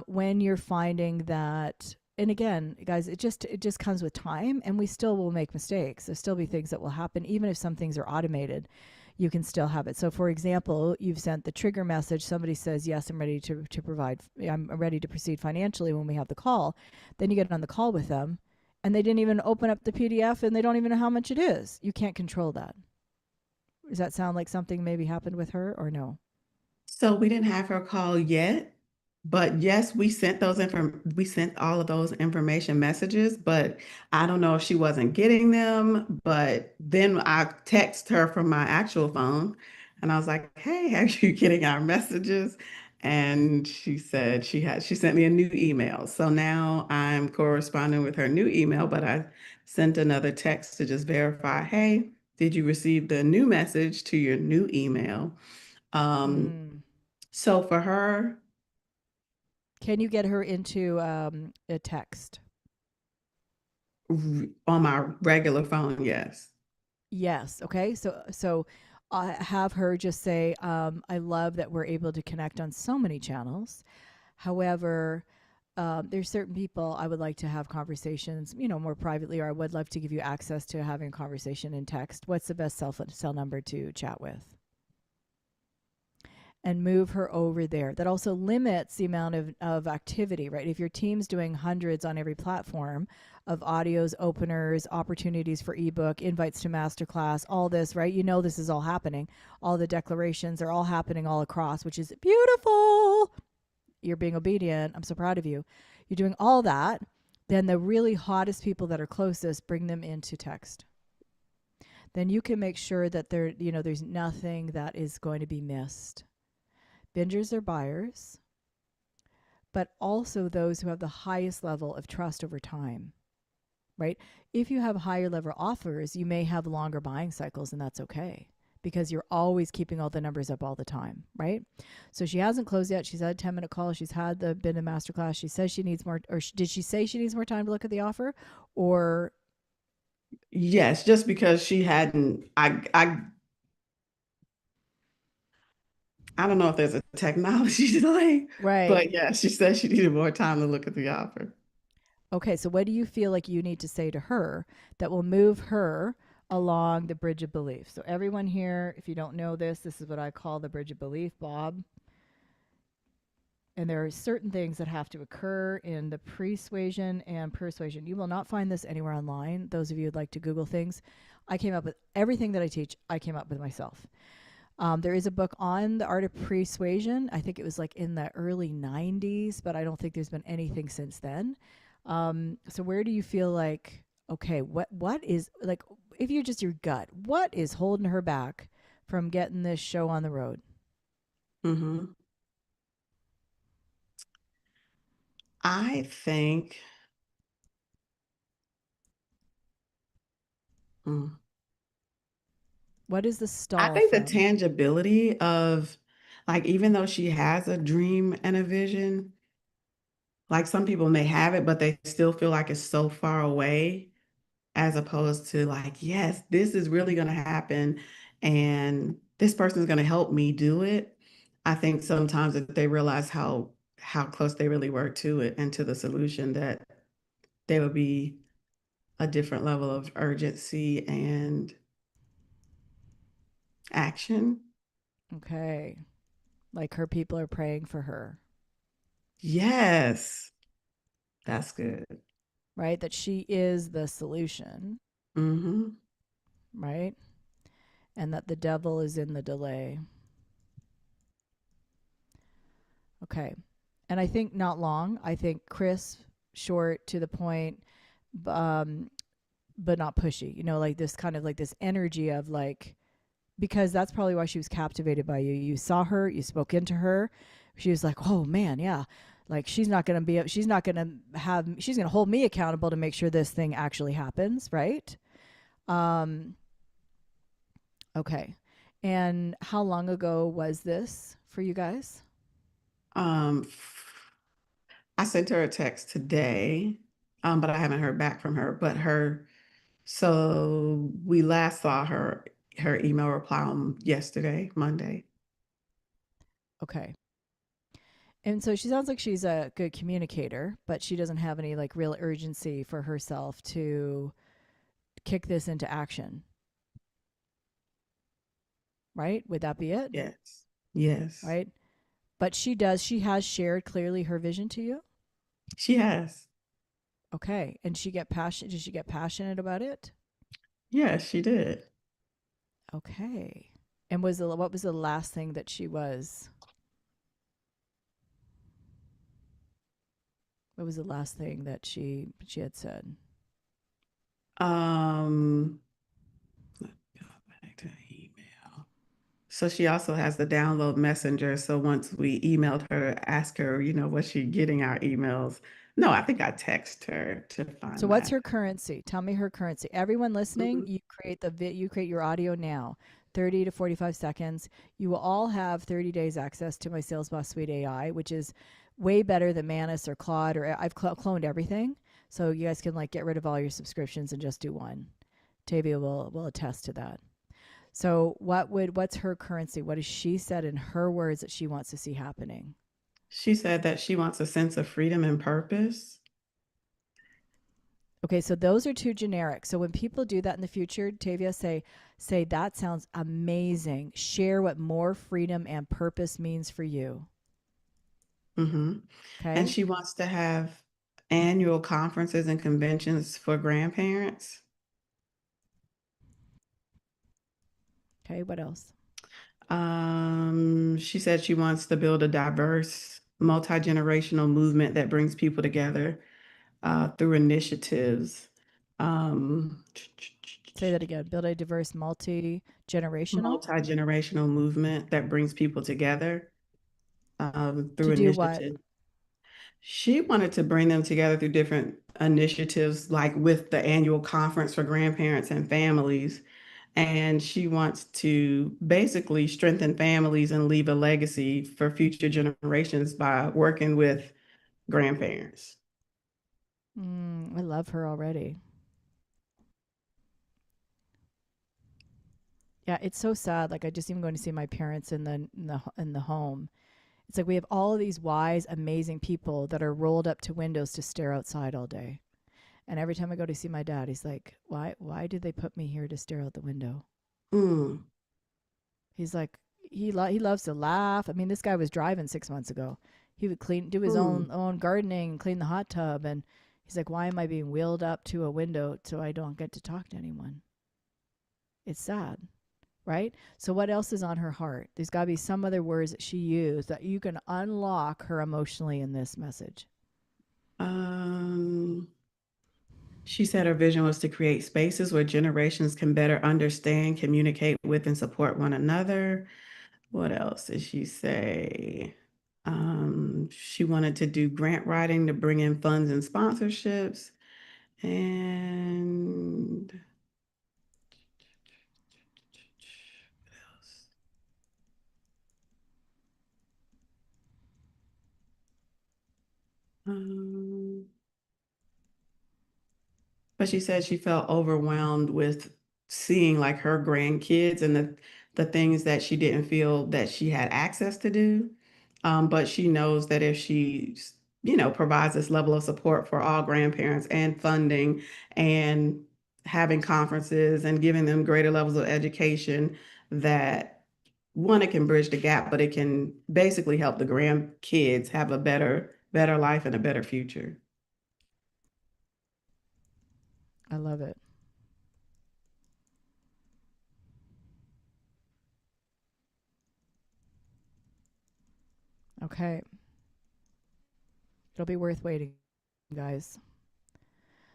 when you're finding that, and again, guys, it just comes with time, and we still will make mistakes. There'll still be things that will happen, even if some things are automated. You can still have it. So, for example, you've sent the trigger message. Somebody says, "Yes, I'm ready to provide. I'm ready to proceed financially." When we have the call, then you get on the call with them, and they didn't even open up the PDF, and they don't even know how much it is. You can't control that. Does that sound like something maybe happened with her, or no? So we didn't have her call yet, but yes, we sent all of those information messages, but I don't know if she wasn't getting them. But then I text her from my actual phone and I was like, "Hey, are you getting our messages?" And she said she sent me a new email. So now I'm corresponding with her new email, but I sent another text to just verify, "Hey, did you receive the new message to your new email?" Um, Mm. so for her, Can you get her into a text? on my regular phone, yes. Yes. Okay. So have her just say, "I love that we're able to connect on so many channels. However, there's certain people I would like to have conversations, more privately, or I would love to give you access to having a conversation in text. What's the best cell number to chat with?" And move her over there. That also limits the amount of activity, right? If your team's doing hundreds on every platform of audios, openers, opportunities for ebook, invites to masterclass, all this, right? This is all happening. All the declarations are all happening all across, which is beautiful. You're being obedient. I'm so proud of you. You're doing all that. Then the really hottest people that are closest, bring them into text. Then you can make sure that there's nothing that is going to be missed. Bingers are buyers, but also those who have the highest level of trust over time, right? If you have higher level offers, you may have longer buying cycles, and that's okay because you're always keeping all the numbers up all the time, right? So she hasn't closed yet. She's had a 10-minute call. She's had been in masterclass. She says she needs more, or did she say she needs more time to look at the offer? Or Yes, just because she hadn't, I don't know if there's a technology delay, right. but yeah, she said she needed more time to look at the offer. Okay, so what do you feel like you need to say to her that will move her along the bridge of belief? So, everyone here, if you don't know this, this is what I call the bridge of belief, Bob. And there are certain things that have to occur in the persuasion and persuasion. You will not find this anywhere online. Those of you who'd like to Google things, I came up with everything that I teach, I came up with myself. There is a book on the art of persuasion. I think it was like in the early 90s, but I don't think there's been anything since then. So where do you feel like, okay, what is like, if you're just your gut, what is holding her back from getting this show on the road? hmm I think, mm, What is the I stall think the from? tangibility of, like, even though she has a dream and a vision, like some people may have it, but they still feel like it's so far away, as opposed to like, yes, this is really going to happen and this person is going to help me do it. I think sometimes that they realize how close they really were to it and to the solution, that there would be a different level of urgency and action. Okay. Like her people are praying for her, Yes, that's good. right? That she is the solution, hmm right? And that the devil is in the delay. Okay. And I think not long. I think Chris, short, to the point, um, but not pushy. Like this kind of like this energy of like, because that's probably why she was captivated by you. You saw her, you spoke into her. She was like, "Oh man, yeah. Like she's not going to be she's not going to have she's going to hold me accountable to make sure this thing actually happens, right?" Um okay. And how long ago was this for you guys? Um, I sent her a text today, but I haven't heard back from her. So we last saw her email reply on yesterday, Monday. Okay. And so she sounds like she's a good communicator, but she doesn't have any like real urgency for herself to kick this into action, right? Would that be it? Yes. Yes. Right? But she has shared clearly her vision to you. She has. Okay. And did she get passionate about it? Yes, she did. Okay. And what was the last thing that she was? What was the last thing that she had said? Um, go back to email. So she also has the download messenger. So once we emailed her to ask her, was she getting our emails? No, I think I text her to So find what's that. her currency? Tell me her currency. Everyone listening, Mhm. you create your audio now. 30 to 45 seconds. You will all have 30 days access to my Sales Boss Suite AI, which is way better than Manus or Claude, or I've cloned everything. So you guys can like get rid of all your subscriptions and just do one. Tavia will attest to that. So what's her currency? What has she said in her words that she wants to see happening? She said that she wants a sense of freedom and purpose. Okay, so those are too generic. So when people do that in the future, Tavia, say that sounds amazing. Share what more freedom and purpose means for you. Hmm. And Okay? she wants to have annual conferences and conventions for grandparents. Okay, what else? She said she wants to build a diverse, multi-generational movement that brings people together through initiatives. Um, Say that again. Build a diverse, multi-generational. Multi-generational movement that brings people together through To do what? initiatives. She wanted to bring them together through different initiatives, like with the annual conference for grandparents and families. And she wants to basically strengthen families and leave a legacy for future generations by working with grandparents. I love her already. Yeah, it's so sad. Like I just even going to see my parents in the home. It's like we have all of these wise, amazing people that are rolled up to windows to stare outside all day. And every time I go to see my dad, he's like, "Why did they put me here to stare out the window?" Mm, He's like, he loves to laugh. I mean, this guy was driving 6 months ago. He would do his mm. own gardening, and clean the hot tub, and he's like, "Why am I being wheeled up to a window so I don't get to talk to anyone?" It's sad, right? So what else is on her heart? There's got to be some other words that she used that you can unlock her emotionally in this message. Um, she said her vision was to create spaces where generations can better understand, communicate with, and support one another. What else did she say? She wanted to do grant writing to bring in funds and sponsorships. And what else? Um, But she said she felt overwhelmed with seeing like her grandkids and the things that she didn't feel that she had access to do. But she knows that if she, provides this level of support for all grandparents and funding and having conferences and giving them greater levels of education, that one, it can bridge the gap, but it can basically help the grandkids have a better life and a better future. I love it. Okay, it'll be worth waiting, guys.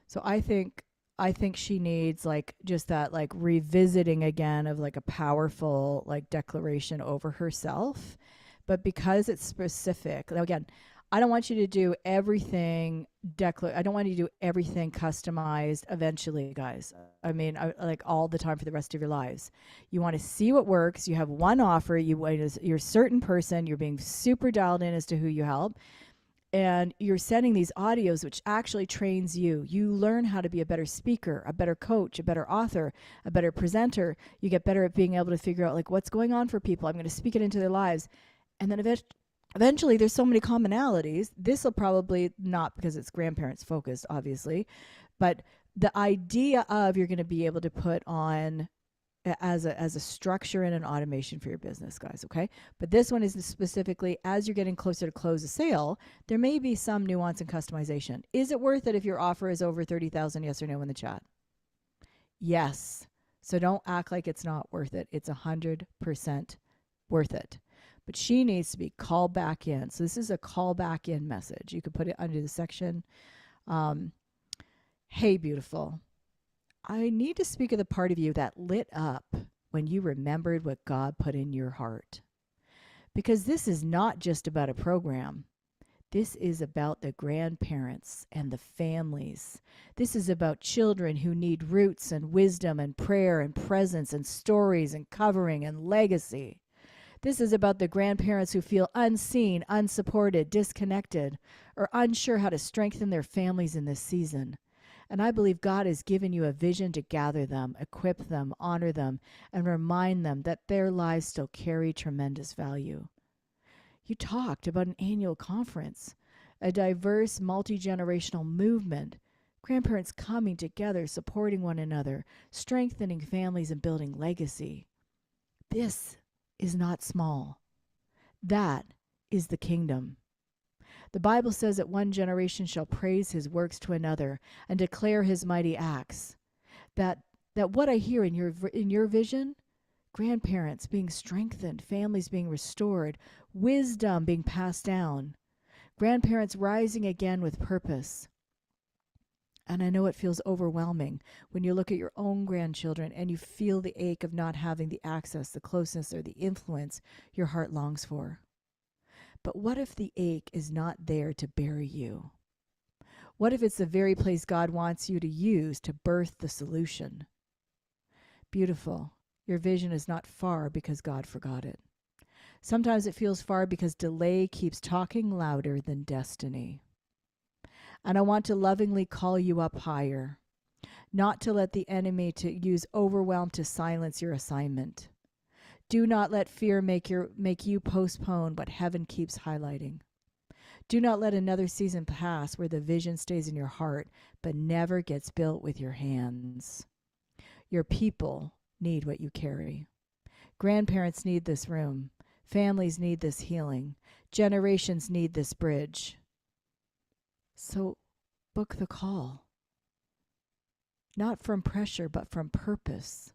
So I think I think she needs like just that like revisiting again of like a powerful like declaration over herself. But because it's specific, now again, I don't want you to do everything I don't want you to do everything customized eventually, guys. I mean, like all the time for the rest of your lives. You want to see what works. You have one offer. You're a certain person. You're being super dialed in as to who you help, and you're sending these audios which actually trains you. You learn how to be a better speaker, a better coach, a better author, a better presenter. You get better at being able to figure out like what's going on for people. I'm going to speak it into their lives. And then eventually there's so many commonalities. This will probably not, because it's grandparents focused obviously, but the idea of you're going to be able to put on as a structure and an automation for your business, guys. Okay. But this one is specifically as you're getting closer to close a sale, there may be some nuance and customization. Is it worth it if your offer is over 30,000? Yes or no in the chat? Yes. So don't act like it's not worth it. It's 100% worth it. But she needs to be called back in. So this is a call back in message. You could put it under the section. Hey, beautiful. I need to speak of the part of you that lit up when you remembered what God put in your heart. Because this is not just about a program. This is about the grandparents and the families. This is about children who need roots and wisdom and prayer and presence and stories and covering and legacy. This is about the grandparents who feel unseen, unsupported, disconnected, or unsure how to strengthen their families in this season. And I believe God has given you a vision to gather them, equip them, honor them, and remind them that their lives still carry tremendous value. You talked about an annual conference, a diverse, multi-generational movement, grandparents coming together, supporting one another, strengthening families, and building legacy. This is not small. That is the kingdom. The Bible says that one generation shall praise his works to another and declare his mighty acts. That what I hear in your vision, grandparents being strengthened, families being restored, wisdom being passed down, grandparents rising again with purpose. And I know it feels overwhelming when you look at your own grandchildren and you feel the ache of not having the access, the closeness, or the influence your heart longs for. But what if the ache is not there to bury you? What if it's the very place God wants you to use to birth the solution? Beautiful. Your vision is not far because God forgot it. Sometimes it feels far because delay keeps talking louder than destiny. And I want to lovingly call you up higher, not to let the enemy to use overwhelm to silence your assignment. Do not let fear make you postpone what heaven keeps highlighting. Do not let another season pass where the vision stays in your heart but never gets built with your hands. Your people need what you carry. Grandparents need this room. Families need this healing. Generations need this bridge. So book the call. Not from pressure, but from purpose.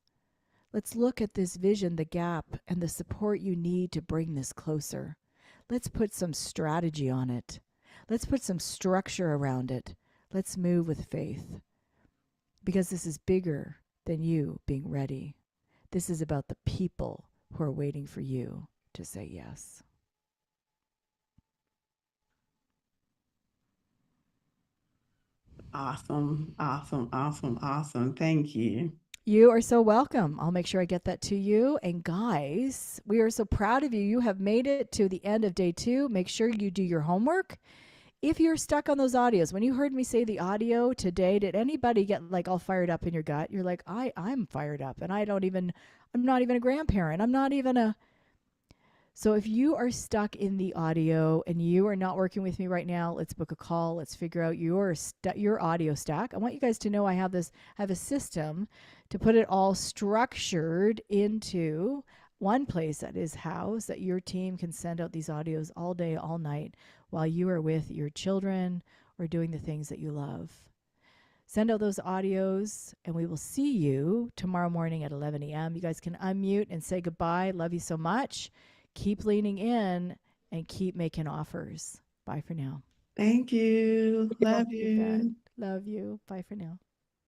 Let's look at this vision, the gap, and the support you need to bring this closer. Let's put some strategy on it. Let's put some structure around it. Let's move with faith. Because this is bigger than you being ready. This is about the people who are waiting for you to say yes. Awesome, awesome, awesome, awesome. Thank you. You are so welcome. I'll make sure I get that to you. And guys, we are so proud of you. You have made it to the end of day 2. Make sure you do your homework. If you're stuck on those audios, when you heard me say the audio today, did anybody get like all fired up in your gut? You're like, I'm fired up and I'm not even a grandparent. I'm not even a... So if you are stuck in the audio and you are not working with me right now, let's book a call. Let's figure out your audio stack. I want you guys to know I have a system to put it all structured into one place that is housed, that your team can send out these audios all day, all night while you are with your children or doing the things that you love. Send out those audios and we will see you tomorrow morning at 11 a.m. You guys can unmute and say goodbye. Love you so much. Keep leaning in and keep making offers. Bye for now. Thank you. Love You bet. you. Love you. Bye for now.